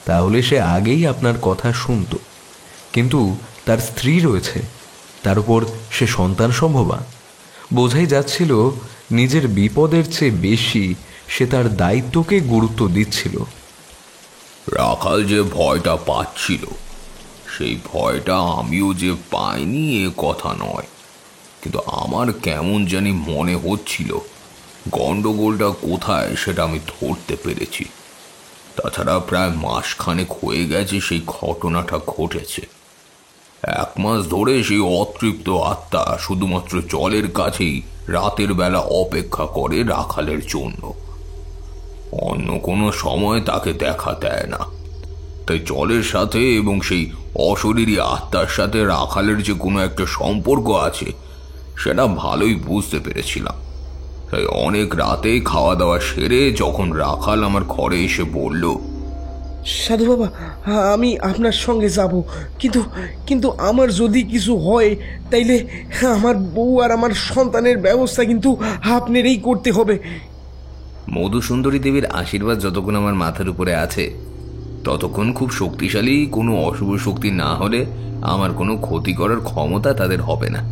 A: তাহলে সে আগেই আপনার কথা শুনত। কিন্তু তার স্ত্রী রয়েছে, তার উপর সে সন্তান সম্ভবা। বোঝাই যাচ্ছিল নিজের বিপদের চেয়ে বেশি সে তার দায়িত্বকে গুরুত্ব দিচ্ছিল।
E: রাখাল যে ভয়টা পাচ্ছিল সেই ভয়টা আমিও যে পাইনি এ কথা নয়, কিন্তু আমার কেমন জানি মনে হচ্ছিল গন্ডগোলটা কোথায় সেটা আমি ধরতে পেরেছি। তাছাড়া প্রায় মাসখানেক হয়ে গেছে সেই ঘটনাটা ঘটেছে। 1 মাস ধরে সেই অতৃপ্ত আত্মা শুধুমাত্র জলের কাছেই রাতের বেলা অপেক্ষা করে রাখালের জন্য। অন্য কোনো সময় তাকে দেখা দেয় না। তাই জলের সাথে এবং সেই অশরীরী আত্মার সাথে রাখালের যে কোনো একটা সম্পর্ক আছে সেটা ভালোই বুঝতে পেরেছিলাম। তাই অনেক রাতে খাওয়া দাওয়া সেরে যখন রাখাল আমার ঘরে এসে বলল,
C: সাধু বাবা, আমি আপনার সঙ্গে যাব, কিন্তু আমার যদি কিছু হয় তাইলে আমার বউ আর আমার সন্তানের ব্যবস্থা কিন্তু আপনারই করতে হবে।
D: মধুসুন্দরী দেবীর আশীর্বাদ যতক্ষণ আমার মাথার উপরে আছে ততক্ষণ খুব শক্তিশালী কোনো অশুভ শক্তি না হলে আমার কোনো ক্ষতি করার ক্ষমতা তাদের হবে না।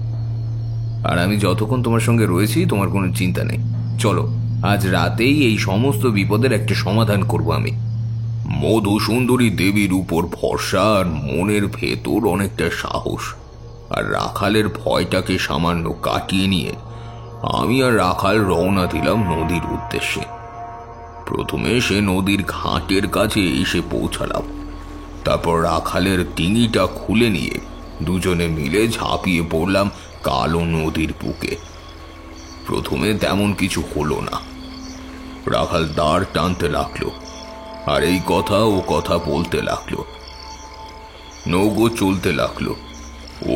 D: আর আমি যতক্ষণ তোমার সঙ্গে রয়েছি তোমার কোনো চিন্তা নেই। চলো, আজ রাতেই এই সমস্ত বিপদের একটা সমাধান করব আমি।
E: মধুসুন্দরী দেবীর উপর ভরসা আর মনের ভেতর অনেকটা সাহস আর রাখালের ভয়টাকে সামান্য কাটিয়ে নিয়ে আমি আর রাখাল রওনা দিলাম নদীর উদ্দেশ্যে। প্রথমে সে নদীর ঘাটের কাছে এসে পৌঁছালাম। তারপর রাখালের ডিঙিটা খুলে নিয়ে দুজনে মিলে ঝাঁপিয়ে পড়লাম কালো নদীর বুকে। প্রথমে তেমন কিছু হলো না। রাখাল দাঁড় টানতে লাগলো আর এই কথা ও কথা বলতে লাগলো। নৌকো চলতে লাগলো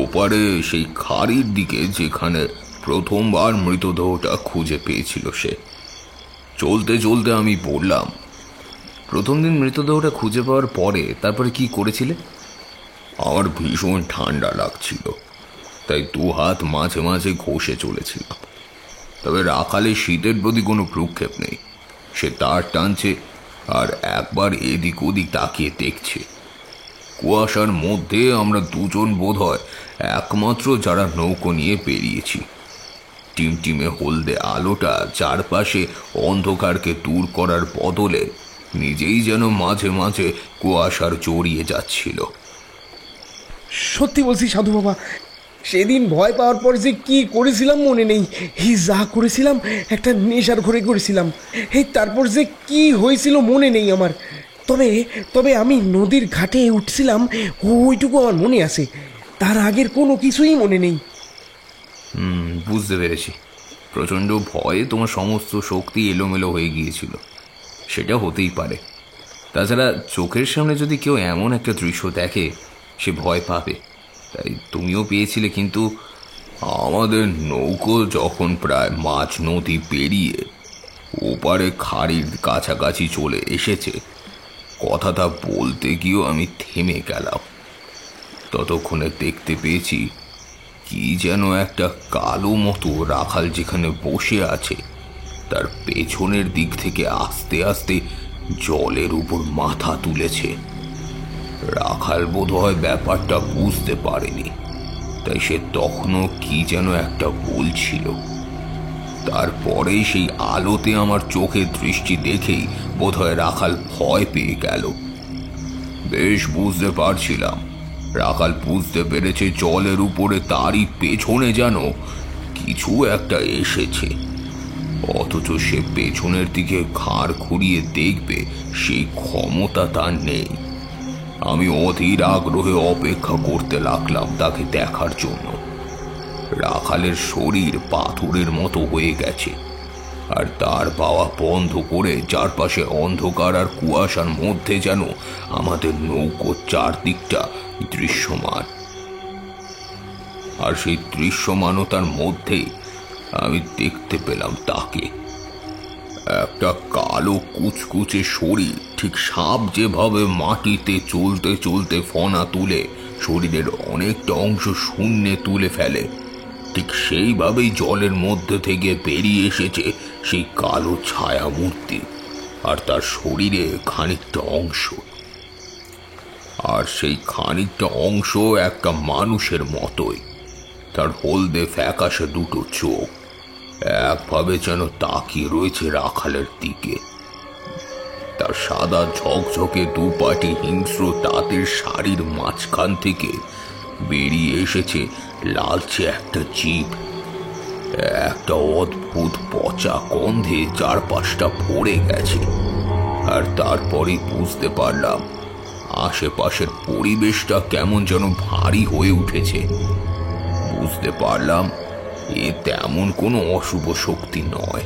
E: ওপারে সেই খাড়ির দিকে, যেখানে প্রথমবার মৃতদেহটা খুঁজে পেয়েছিল সে। চলতে চলতে আমি বললাম,
D: প্রথম দিন মৃতদেহটা খুঁজে পাওয়ার পরে তারপরে কি করেছিলে?
E: আমার ভীষণ ঠান্ডা লাগছিল, তাই 2 হাত মাঝে মাঝে ঘষে চলেছিলাম। তবে রাখালের শীতের প্রতি কোনো ভ্রুক্ষেপ নেই। সে তার টানছে আর একবার এদিক ওদিক তাকিয়ে দেখছে। কুয়াশার মধ্যে আমরা দুজন বোধহয় একমাত্র যারা নৌকো নিয়ে বেরিয়েছি। টিমটিমে হলদে আলোটা চারপাশে অন্ধকারকে দূর করার বদলে নিজেই যেন মাঝে মাঝে কুয়াশার জড়িয়ে যাচ্ছিল।
C: সত্যি বলছি সাধু বাবা, সেদিন ভয় পাওয়ার পর যে কি করেছিলাম মনে নেই। যা করেছিলাম একটা নেশার ঘরে করেছিলাম। তারপর যে কি হয়েছিল মনে নেই আমার। তবে তবে আমি নদীর ঘাটে উঠছিলাম ওইটুকু আমার মনে আছে, তার আগের কোনো কিছুই মনে নেই।
D: বুঝতে পেরেছি। প্রচণ্ড ভয়ে তোমার সমস্ত শক্তি এলোমেলো হয়ে গিয়েছিল, সেটা হতেই পারে। তাছাড়া চোখের সামনে যদি কেউ এমন একটা দৃশ্য দেখে, সে ভয় পাবে। তাই তুমিও পেয়েছিলে। কিন্তু
E: আমাদের নৌকো যখন প্রায় মাঝ নদী পেরিয়ে ওপারে খাড়ির কাছাকাছি চলে এসেছে, কথাটা বলতে গিয়েও আমি থেমে গেলাম। ততক্ষণে দেখতে পেয়েছি কি যেন একটা কালো মতো রাখাল যেখানে বসে আছে তার পেছনের দিক থেকে আস্তে আস্তে জলের উপর মাথা তুলেছে। রাখাল বোধহয় ব্যাপারটা বুঝতে পারেনি, তাই সে তখনও কি যেন একটা বলছিল। তারপরেই সেই আলোতে আমার চোখের দৃষ্টি দেখেই বোধহয় রাখাল ভয় পেয়ে গেল। বেশ বুঝতে পারছিলাম রাখাল বুঝতে পেরেছে জলের উপরে তারই পেছনে যেন কিছু একটা এসেছে, অথচ সে পেছনের দিকে ঘাড় ঘুরিয়ে দেখবে সেই ক্ষমতা তার নেই। আমি অধীর আগ্রহে অপেক্ষা করতে লাগলাম তাকে দেখার জন্য। রাখালের শরীর পাথরের মতো হয়ে গেছে, আর তার পাওয়া বন্ধ করে চারপাশে অন্ধকার আর কুয়াশার মধ্যে যেন আমাদের নৌকোর চারদিকটা দৃশ্যমান। আর সেই দৃশ্যমানতার মধ্যেই আমি দেখতে পেলাম তাকে। একটা কালো কুচকুচে শরীর, ঠিক সাপ যেভাবে মাটিতে চলতে চলতে ফনা তুলে শরীরের অনেকটা অংশ শূন্যে তুলে ফেলে, ঠিক সেইভাবেই জলের মধ্যে থেকে বেরিয়ে এসেছে সেই কালো ছায়া মূর্তি। আর তার শরীরে খানিকটা অংশ, আর সেই খানিকটা অংশ একটা মানুষের মতোই। তার হলদে ফ্যাকাশে দুটো চোখ একভাবে যেন তাকিয়ে রয়েছে রাখালের দিকে। তার সাদা ঝকঝকে দুপাটি হিংস্র তাঁতের শাড়ির মাঝখান থেকে বেরিয়ে এসেছে লালচে একটা জিভ। একটা অদ্ভুত পচা গন্ধে চারপাশটা ভরে গেছে। আর তারপরে বুঝতে পারলাম আশেপাশের পরিবেশটা কেমন যেন ভারী হয়ে উঠেছে। বুঝতে পারলাম এ তেমন কোনো অশুভ শক্তি নয়,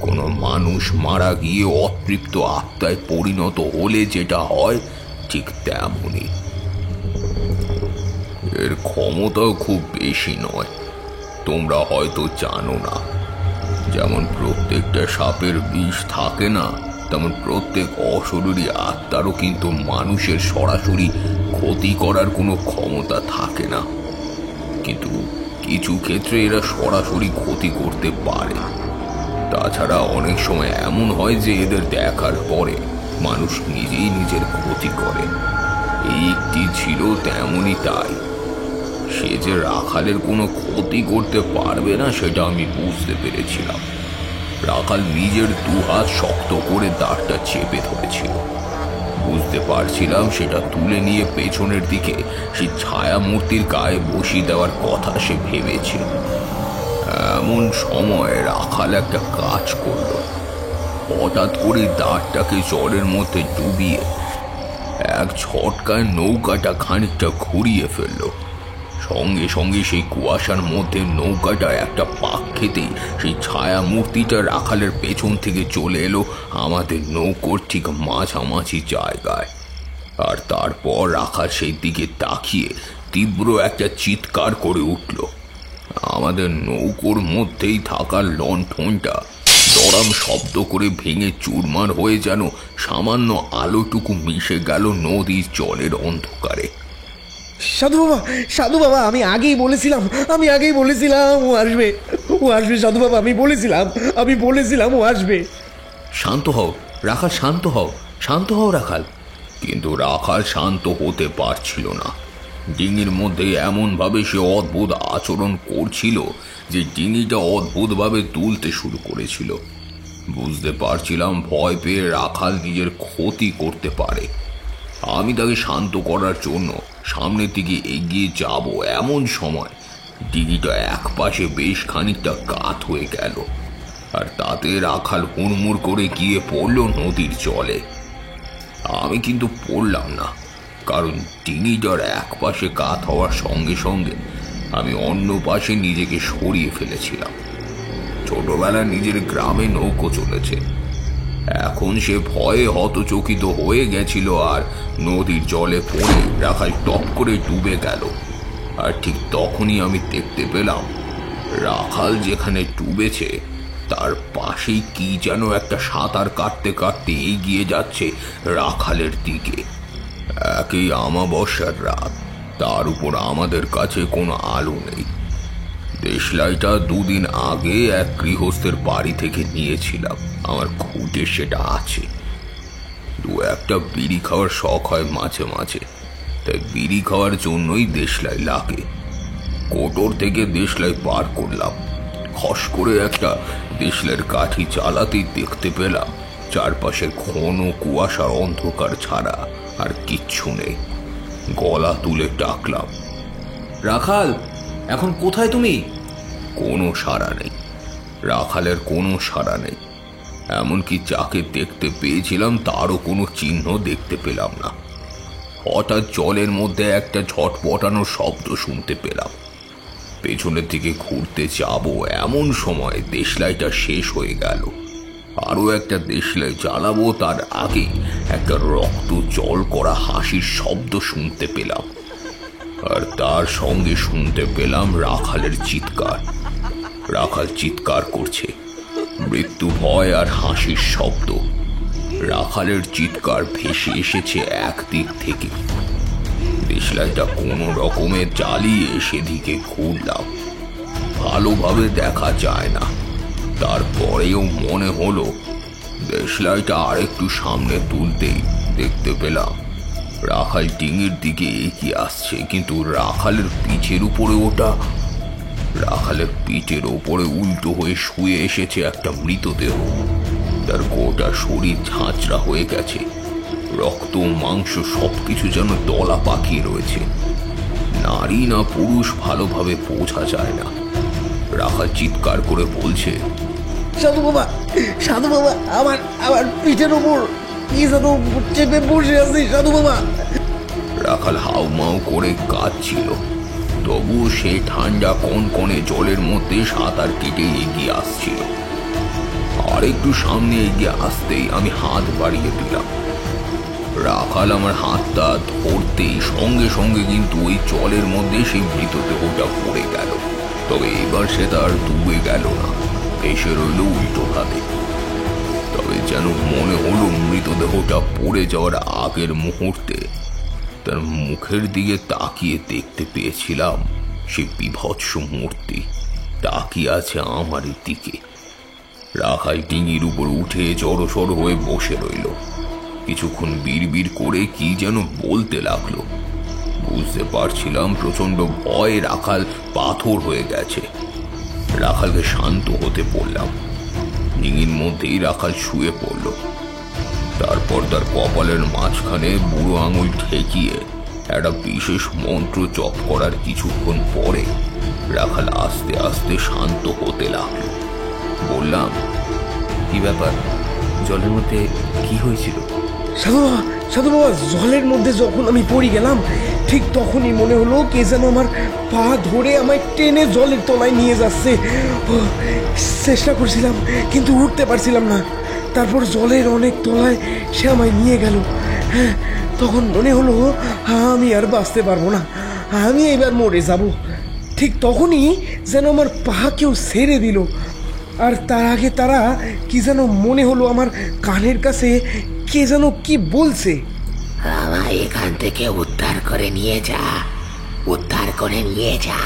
E: কোনো মানুষ মারা গিয়ে অতৃপ্ত আত্মায় পরিণত হলে যেটা হয় ঠিক তেমনই। এর ক্ষমতাও খুব বেশি নয়, তোমরা হয়তো জানো না। যেমন প্রত্যেকটা সাপের বিষ থাকে না, তেমন প্রত্যেক অশরীরী আত্মারও কিন্তু মানুষের সরাসরি ক্ষতি করার কোনো ক্ষমতা থাকে না। কিন্তু কিছু ক্ষেত্রে এরা সরাসরি ক্ষতি করতে পারে। তাছাড়া অনেক সময় এমন হয় যে এদের দেখার পরে মানুষ নিজেই নিজের ক্ষতি করে। এই একটি ছিল তেমনই। তাই সে যে রাখালের কোনো ক্ষতি করতে পারবে না সেটা আমি বুঝতে পেরেছিলাম। রাখাল নিজের 2 হাত শক্ত করে দাঁড়টা চেপে ধরেছিল। বুঝতে পারছিলাম সেটা তুলে নিয়ে পেছনের দিকে সেই ছায়া মূর্তির গায়ে বসিয়ে দেওয়ার কথা সে ভেবেছে। এমন সময় রাখাল একটা কাজ করল। হঠাৎ করে দাঁড়টাকে জলের মধ্যে ডুবিয়ে এক ঝটকায় নৌকাটা খানিকটা ঘুরিয়ে ফেলল। সঙ্গে সঙ্গে সেই কুয়াশার মধ্যে নৌকাটা একটা পাক খেতেই সেই ছায়া মূর্তিটা রাখালের পেছন থেকে চলে এলো আমাদের নৌকোর ঠিক মাঝামাঝি জায়গায়। আর তারপর রাখাল সেই দিকে তাকিয়ে তীব্র একটা চিৎকার করে উঠল। আমাদের নৌকোর মধ্যেই থাকা লণ্ঠনটা দরাম শব্দ করে ভেঙে চুরমার হয়ে যেন সামান্য আলোটুকু মিশে গেল নদীর জলের অন্ধকারে।
C: সাধু বাবা, আমি আগেই বলেছিলাম ও আসবে সাধু বাবা, আমি বলেছিলাম ও আসবে।
E: শান্ত হও রাখাল, শান্ত হও রাখাল। কিন্তু রাখাল শান্ত হতে পারছিল না। ডিঙির মধ্যে এমনভাবে সে অদ্ভুত আচরণ করছিল যে ডিঙিটা অদ্ভুতভাবে দুলতে শুরু করেছিল। বুঝতে পারছিলাম ভয় পেয়ে রাখাল নিজের ক্ষতি করতে পারে। আমি তাকে শান্ত করার জন্য সামনের দিকে এগিয়ে যাব, এমন সময় ডিঙিটা এক পাশে বেশ খানিকটা কাত হয়ে গেল, আর তাতে রাখাল হুড়মুড় করে গিয়ে পড়ল নদীর জলে। আমি কিন্তু পড়লাম না, কারণ ডিঙিটার এক পাশে কাত হওয়ার সঙ্গে সঙ্গে আমি অন্য পাশে নিজেকে সরিয়ে ফেলেছিলাম। ছোটবেলায় নিজের গ্রামে নৌকো চলেছে, এখন সে ভয়ে হতচকিত হয়ে গেছিল, আর নদীর জলে পড়ে রাখাল টপ করে ডুবে গেল। আর ঠিক তখনই আমি দেখতে পেলাম রাখাল যেখানে ডুবেছে তার পাশেই কি যেন একটা সাঁতার কাটতে কাটতে এগিয়ে যাচ্ছে রাখালের দিকে। একই অমাবস্যার রাত, তার উপর আমাদের কাছে কোনো আলো নেই। দেশলাইটা দুদিন আগে এক গৃহস্থের বাড়ি থেকে নিয়েছিলাম, আমার খুঁটে সেটা আছে। দু একটা বিড়ি খাওয়ার শখ হয় মাঝে মাঝে, তাই বিড়ি খাওয়ার জন্যই দেশলাই লাগে। কোটর থেকে দেশলাই পার করলাম। খস করে একটা দেশলাইয়ের কাঠি চালাতেই দেখতে পেলাম চারপাশে ঘন কুয়াশার অন্ধকার ছাড়া আর কিচ্ছু নেই। গলা তুলে ডাকলাম,
D: রাখাল, এখন কোথায় তুমি?
E: কোনো সাড়া নেই। রাখালের কোনো সাড়া নেই। এমনকি যাকে দেখতে পেয়েছিলাম তারও কোনো চিহ্ন দেখতে পেলাম না। হঠাৎ জলের মধ্যে একটা ঝটপটানোর শব্দ শুনতে পেলাম। পেছনের দিকে ঘুরতে যাব এমন সময় দেশলাইটা শেষ হয়ে গেল। আরও একটা দেশলাই জ্বালাবো তার আগে একটা রক্ত জল করা হাসির শব্দ শুনতে পেলাম, আর তার সঙ্গে শুনতে পেলাম রাখালের চিৎকার। রাখাল চিৎকার করছে, মৃত্যু ভয় আর হাসির শব্দ। রাখালের চিৎকার ভেসে এসেছে একদিক থেকে। দেশলাইটা কোনো রকমে জ্বালিয়ে সেদিকে ঘুরলাম। ভালোভাবে দেখা যায় না, তারপরেও মনে হলো দেশলাইটা আরেকটু সামনে তুলতেই দেখতে পেলাম রাখাল ডিঙির দিকে এগিয়ে আসছে, কিন্তু রাখালের পিঠের উপরে পিঠের ওপরে উল্টো হয়ে শুয়ে এসেছে একটা মৃতদেহ। তার গোটা শরীর ঝাঁচড়া হয়ে গেছে, রক্ত মাংস সবকিছু যেন দলা পাকিয়ে রয়েছে। নারী না পুরুষ ভালোভাবে বোঝা যায় না। রাখাল চিৎকার করে বলছে,
C: সাধু বাবা, আমার পিঠের ওপর কি যেন চেপে বসে আছে সাধু বাবা।
E: রাখাল হাউমাউ করে কাঁদছিল, তবু সে ঠান্ডা কনকনে জলের মধ্যে সাঁতার কেটে এগিয়ে আসছিল। আর একটু সামনে এগিয়ে আসতেই আমি হাত বাড়িয়ে দিলাম। রাখাল আমার হাতটা ধরতেই সঙ্গে সঙ্গে কিন্তু ওই জলের মধ্যে সেই মৃতদেহটা পড়ে গেল। তবে এবার সে তার ডুবে গেল না, এসে রইল উল্টো হাতে। তবে যেন মনে হলো মৃতদেহটা পড়ে যাওয়ার আগের মুহূর্তে তার মুখের দিকে তাকিয়ে দেখতে পেয়েছিলাম সে বিভৎস মূর্তি তাকিয়ে আছে আমার দিকে। রাখাল ডিঙির উপর উঠে জড়সড় হয়ে বসে রইল। কিছুক্ষণ বিড়বিড় করে কি যেন বলতে লাগলো। বুঝতে পারছিলাম প্রচন্ড ভয় রাখাল পাথর হয়ে গেছে। রাখালকে শান্ত হতে বললাম। ডিঙির মধ্যেই রাখাল শুয়ে পড়ল। তারপর তার কপালের মাঝখানে বুড়ো আঙুল ঠেকিয়ে একটা বিশেষ মন্ত্র জপ করার কিছুক্ষণ পরে রাখাল আস্তে আস্তে শান্ত হতে লাগলো। বললাম,
D: কি ব্যাপার? জলের মধ্যে কি হয়েছিল?
C: সাধু বাবা, জলের মধ্যে যখন আমি পড়ে গেলাম ঠিক তখনই মনে হলো কে যেন আমার পা ধরে আমায় টেনে জলের তলায় নিয়ে যাচ্ছে। চেষ্টা করছিলাম কিন্তু উঠতে পারছিলাম না। তারপর জলের অনেক তলায় সে আমায় নিয়ে গেল। তখন মনে হলো আমি আর বাঁচতে পারবো না, আমি এবার মরে যাব। ঠিক তখনই যেন আমার পা কেউ ছেড়ে দিল, আর তার আগে তারা কি যেন মনে হলো আমার কানের কাছে কে যেন কি বলছে।
G: আমায় এখান থেকে উদ্ধার করে নিয়ে যা, উদ্ধার করে নিয়ে যা।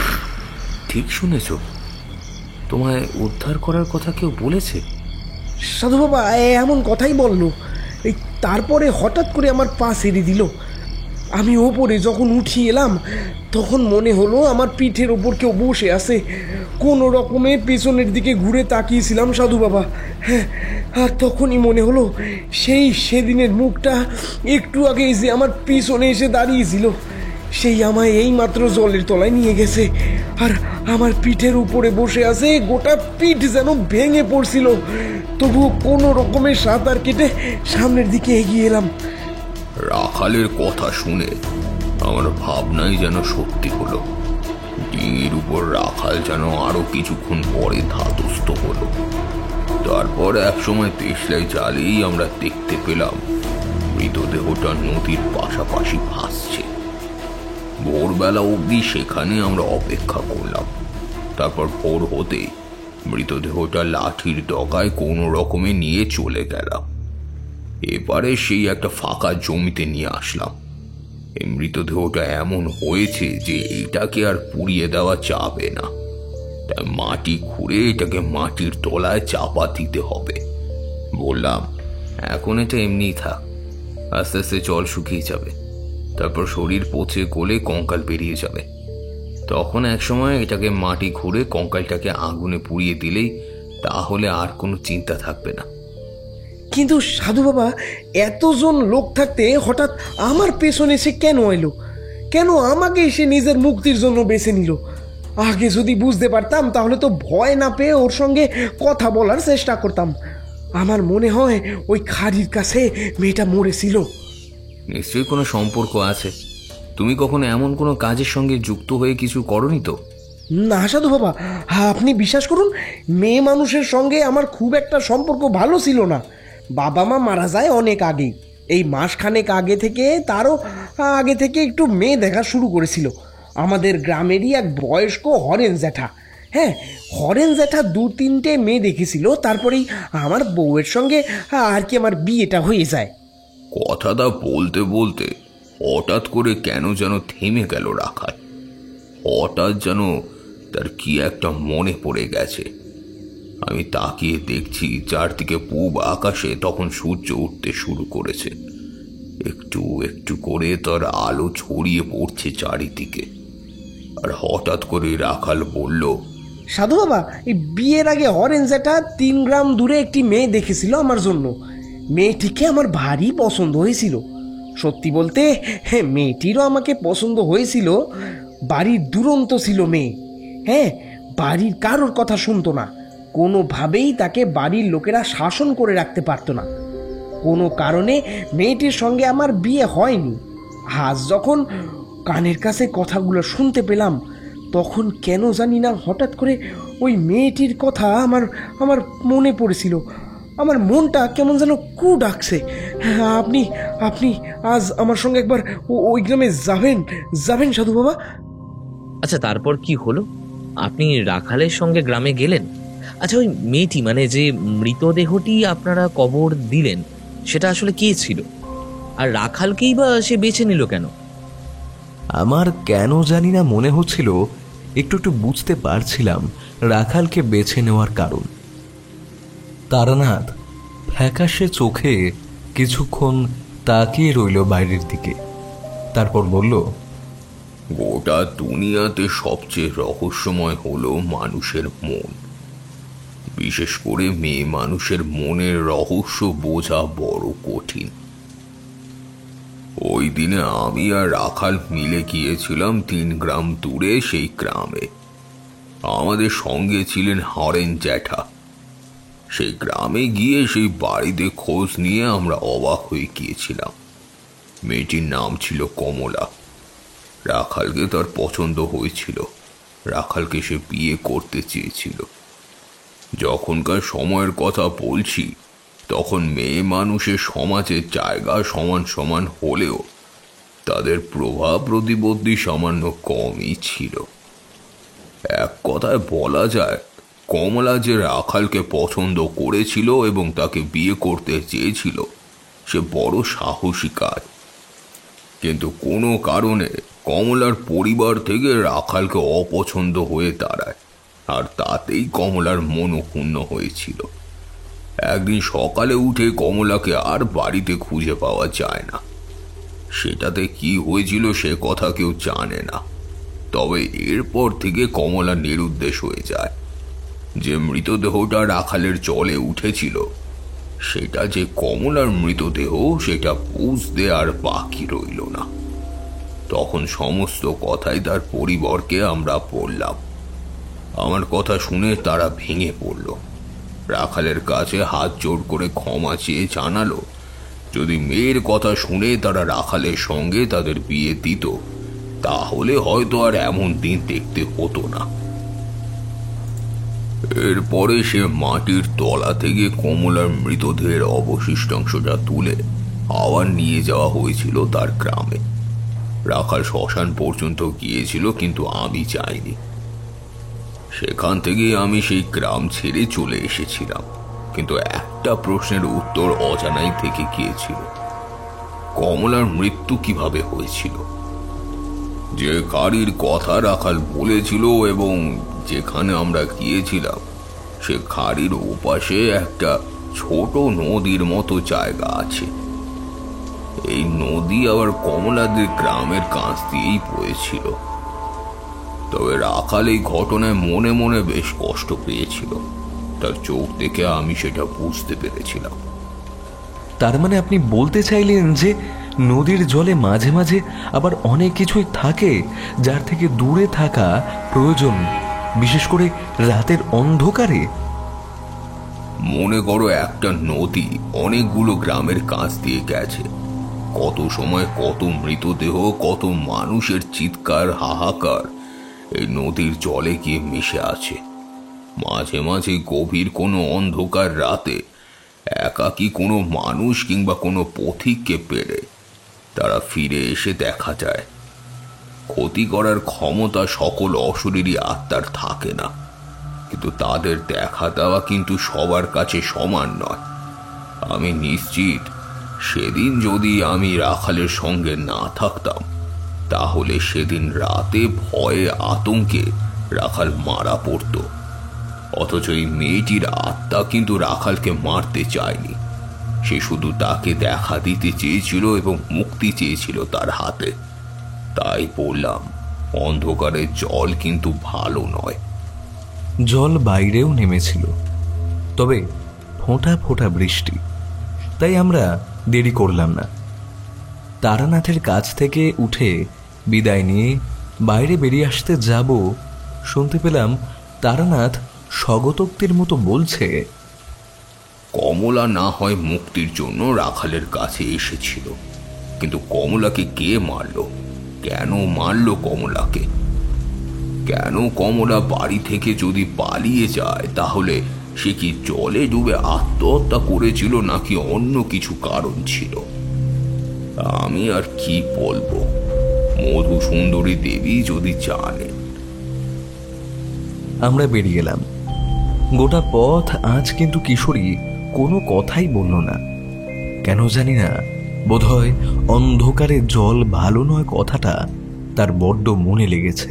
D: ঠিক শুনেছ, তোমায় উদ্ধার করার কথা কেউ বলেছে?
C: সাধু বাবা এমন কথাই বললো। এই তারপরে হঠাৎ করে আমার পা ছেড়ে দিল। আমি ওপরে যখন উঠি এলাম তখন মনে হলো আমার পিঠের ওপর কেউ বসে আছে। কোনো রকমে পেছনের দিকে ঘুরে তাকিয়েছিলাম সাধু বাবা। হ্যাঁ, আর তখনই মনে হলো সেদিনের মুখটা একটু আগে যে আমার পিছনে এসে দাঁড়িয়েছিল, সেই আমায় এই মাত্র জলের তলায় নিয়ে গেছে। আর আমার পিঠের উপরে বসে আছে, গোটা পিঠ যেন ভেঙে পড়ছিল। তবুও কোনো রকমের সাঁতার কেটে সামনের দিকে এগিয়ে এলাম।
E: রাখালের কথা শুনে আমার ভাবনাই যেন সত্যি হলো। ডিঙির উপর রাখাল যেন আরো কিছুক্ষণ পরে ধাতস্থ হলো। তারপর একসময় দেশলাই জালেই আমরা দেখতে পেলাম মৃতদেহটা নদীর পাশাপাশি ভাসছে। ভোরবেলা অবধি সেখানে আমরা অপেক্ষা করলাম। তারপর ভোর হতে মৃতদেহটা লাঠির ডগায় কোনো রকমে নিয়ে চলে গেলাম। এবারে সেই একটা ফাঁকা জমিতে নিয়ে আসলাম। এই মৃতদেহটা এমন হয়েছে যে এটাকে আর পুড়িয়ে দেওয়া যাবে না, তাই মাটি খুঁড়ে এটাকে মাটির তলায় চাপা দিতে হবে। বললাম,
D: এখন এটা এমনিই থাক, আস্তে আস্তে জল শুকিয়ে যাবে, তারপর শরীর পচে গলে কঙ্কাল বেরিয়ে যাবে। তখন একসময় এটাকে মাটি খুঁড়ে কঙ্কালটাকে আগুনে পুড়িয়ে দিলেই তাহলে আর কোনো চিন্তা থাকবে না।
C: কিন্তু সাধু বাবা, এতজন লোক থাকতে হঠাৎ আমার পেছনে সে কেন এলো? কেন আমাকে সে নিজের মুক্তির জন্য বেছে নিল? আগে যদি বুঝতে পারতাম তাহলে তো ভয় না পেয়ে ওর সঙ্গে কথা বলার চেষ্টা করতাম। আমার মনে হয় ওই খাড়ির কাছে মেয়েটা মরেছিল।
D: নিশ্চয়ই কোনো সম্পর্ক আছে। তুমি কখনো এমন কোনো কাজের সঙ্গে যুক্ত হয়ে কিছু করনি তো?
C: না সাধু বাবা, আপনি বিশ্বাস করুন, মেয়ে মানুষের সঙ্গে আমার খুব একটা সম্পর্ক ভালো ছিল না। বাবা মা মারা যায় অনেক আগেই। এই মাসখানেক আগে থেকে, তারও আগে থেকে একটু মেয়ে দেখা শুরু করেছিল আমাদের গ্রামেরই এক বয়স্ক হরেন জ্যাঠা। হ্যাঁ, হরেন জ্যাঠা 2-3টে মেয়ে দেখেছিল। তারপরেই আমার বউয়ের সঙ্গে আর কি আমার বিয়েটা হয়ে যায়।
E: কথাটা বলতে বলতে হঠাৎ করে কেন যেন থেমে গেল রাখাল। হঠাৎ যেন তার কি একটা মনে পড়ে গেছে। আমি তাকিয়ে দেখছি চারদিকে পূব আকাশে তখন সূর্য উঠতে শুরু করেছে। একটু একটু করে তার আলো ছড়িয়ে পড়ছে চারিদিকে। আর হঠাৎ করে রাখাল বলল,
C: সাধু বাবা, এই বিয়ের আগে হরেন জ্যাঠা 3 গ্রাম দূরে একটি মেয়ে দেখেছিল আমার জন্য। মেয়েটিকে আমার ভারী পছন্দ হয়েছিল। সত্যি বলতে মেয়েটিরও আমাকে পছন্দ হয়েছিল। বাড়ির দুরন্ত ছিল মেয়ে। হ্যাঁ, বাড়ির কারোর কথা শুনতো না। কোনোভাবেই তাকে বাড়ির লোকেরা শাসন করে রাখতে পারতো না। কোনো কারণে মেয়েটির সঙ্গে আমার বিয়ে হয়নি। আজ যখন কানের কাছে কথাগুলো শুনতে পেলাম, তখন কেন জানি না হঠাৎ করে ওই মেয়েটির কথা আমার মনে পড়েছিল। আমার মনটা কেমন যেন কু ডাকছে। আপনি আপনি আজ আমার সঙ্গে একবার ওই গ্রামে যাবেন সাধু বাবা?
F: আচ্ছা, তারপর কি হলো? আপনি রাখালের সঙ্গে গ্রামে গেলেন? আচ্ছা, ওই মেয়েটি মানে যে মৃতদেহটি আপনারা কবর দিলেন, সেটা আসলে কে ছিল? আর রাখালকেই বা সে বেছে নিল কেন?
A: আমার কেন জানি না মনে হচ্ছিল একটু একটু বুঝতে পারছিলাম রাখালকে বেছে নেওয়ার কারণ। তারানাথ ফ্যাকাশে চোখে কিছুক্ষণ তাকিয়ে রইল বাইরের দিকে, তারপর বলল,
E: গোটা দুনিয়াতে সবচেয়ে রহস্যময় হলো মানুষের মন। বিশেষ করে মেয়ে মানুষের মনের রহস্য বোঝা বড় কঠিন। ওই দিনে আমি আর রাখাল মিলে গিয়েছিলাম 3 গ্রাম দূরে সেই গ্রামে। আমাদের সঙ্গে ছিলেন হরেন জ্যাঠা। সেই গ্রামে গিয়ে সেই বাড়িতে খোঁজ নিয়ে আমরা অবাক হয়ে গিয়েছিলাম। মেয়েটির নাম ছিল কমলা। রাখালকে তার পছন্দ হয়েছিল। রাখালকে সে বিয়ে করতে চেয়েছিল। যখনকার সময়ের কথা বলছি, তখন মেয়ে মানুষের সমাজের জায়গা সমান সমান হলেও তাদের প্রভাব প্রতিপত্তি সামান্য কমই ছিল। এক কথায় বলা যায়, কমলা যে রাখালকে পছন্দ করেছিল এবং তাকে বিয়ে করতে চেয়েছিল সে বড় সাহসী কাজ। কিন্তু কোনো কারণে কমলার পরিবার থেকে রাখালকে অপছন্দ হয়ে দাঁড়ায়, আর তাতেই কমলার মনক্ষুণ্ণ হয়েছিল। একদিন সকালে উঠে কমলাকে আর বাড়িতে খুঁজে পাওয়া যায় না। সেটাতে কি হয়েছিল সে কথা কেউ জানে না। তবে এরপর থেকে কমলা নিরুদ্দেশ হয়ে যায়। যে মৃতদেহটা রাখালের জলে উঠেছিল সেটা যে কমলার মৃতদেহ সেটা বুঝতে আর বাকি রইল না। তখন সমস্ত কথাই তার পরিবারকে আমরা বললাম। আমার কথা শুনে তারা ভেঙে পড়ল। রাখালের কাছে হাত জোড় করে ক্ষমা চেয়ে জানালো যদি মেয়ের কথা শুনে তারা রাখালের সঙ্গে তাদের বিয়ে দিত তাহলে হয়তো আর এমন দিন দেখতে হতো না। এরপরে সে মাটির তলা থেকে কমলার মৃতদেহের অবশিষ্টাংশটা তুলে আবার নিয়ে যাওয়া হয়েছিল তার গ্রামে। রাখাল শ্মশান পর্যন্ত গিয়েছিল, কিন্তু আমি যাইনি। সেখান থেকে আমি সেই গ্রাম ছেড়ে চলে এসেছিলাম, কিন্তু একটা প্রশ্নের উত্তর অজানাই থেকে গিয়েছিল। কমলার মৃত্যু কিভাবে হয়েছিল? যে গাড়ির কথা রাখাল বলেছিল এবং যেখানে আমরা গিয়েছিলাম সে খাড়ির ওপাশে একটা ছোট নদীর মতো জায়গা আছে। এই নদী আবার কমলাদের গ্রামের কাছ দিয়েই বয়েছিল। তবে রাখাল এই ঘটনায় মনে মনে বেশ কষ্ট পেয়েছিল। তার চোখ দেখে আমি সেটা বুঝতে পেরেছিলাম।
A: তার মানে আপনি বলতে চাইলেন যে নদীর জলে মাঝে মাঝে আবার অনেক কিছুই থাকে যার থেকে দূরে থাকা প্রয়োজন, বিশেষ করে রাতের অন্ধকারে?
E: মনে করো একটা নদী অনেকগুলো গ্রামের কাছ দিয়ে গেছে। কত সময় কত মৃতদেহ, কত মানুষের চিৎকার হাহাকার এই নদীর জলে গিয়ে মিশে আছে। মাঝে মাঝে গভীর কোনো অন্ধকার রাতে একাকী কোনো মানুষ কিংবা কোনো পথিককে পেলে তারা ফিরে এসে দেখা যায়। ক্ষতি করার ক্ষমতা সকল অশরীরী আত্মার থাকে না, কিন্তু তাদের দেখা দেওয়া কিন্তু সবার কাছে সমান নয়। আমি নিশ্চিত সেদিন যদি আমি রাখালের সঙ্গে না থাকতাম তাহলে সেদিন রাতে ভয়ে আতঙ্কে রাখাল মারা পড়ত। অথচ এই মেয়েটির আত্মা কিন্তু রাখালকে মারতে চায়নি। সে শুধু তাকে দেখা দিতে চেয়েছিল এবং মুক্তি চেয়েছিল তার হাতে। তাই বললাম, অন্ধকারের জল কিন্তু ভালো নয়।
A: জল বাইরেও নেমেছিল, তবে ফোঁটা ফোঁটা বৃষ্টি। তাই আমরা দেরি করলাম না। তারানাথের কাছ থেকে উঠে বিদায় নিয়ে বাইরে বেরিয়ে আসতে যাব, শুনতে পেলাম তারানাথ স্বগতোক্তির মতো বলছে,
E: কমলা না হয় মুক্তির জন্য রাখালের কাছে এসেছিল, কিন্তু কমলাকে কে মারল? কেন মারল কমলাকে? কেন কমলা বাড়ি থেকে যদি পালিয়ে যায় তাহলে সে কি জলে ডুবে আত্মহত্যা করেছিল নাকি অন্য কিছু কারণ ছিল? আমি আর কি বলবো, মধু সুন্দরী দেবী যদি জানেন।
A: আমরা বেরিয়ে গেলাম। গোটা পথ আজ কিন্তু কিশোরী কোনো কথাই বলল না। কেন জানি না, বোধহয় অন্ধকারে জল ভালো নয় কথাটা তার বড্ড মনে লেগেছে।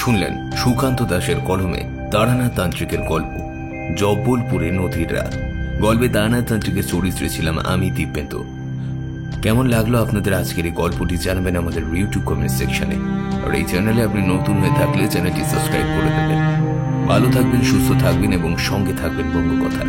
D: শুনলেন সুকান্ত দাশের কলমে তারানাথ তান্ত্রিকের গল্প জব্বলপুরে নদীর রাত। গল্পে তারানাথ তান্ত্রিকের চরিত্রে ছিলাম আমি, দিব্যেন্দু। কেমন লাগলো আপনাদের আজকের এই গল্পটি জানাবেন আমাদের ইউটিউব কমেন্ট সেকশনে। আর এই চ্যানেলে আপনি নতুন হয়ে থাকলে চ্যানেলটি সাবস্ক্রাইব করে দেবেন। ভালো থাকবেন, সুস্থ থাকবেন এবং সঙ্গে থাকবেন বঙ্গকথার।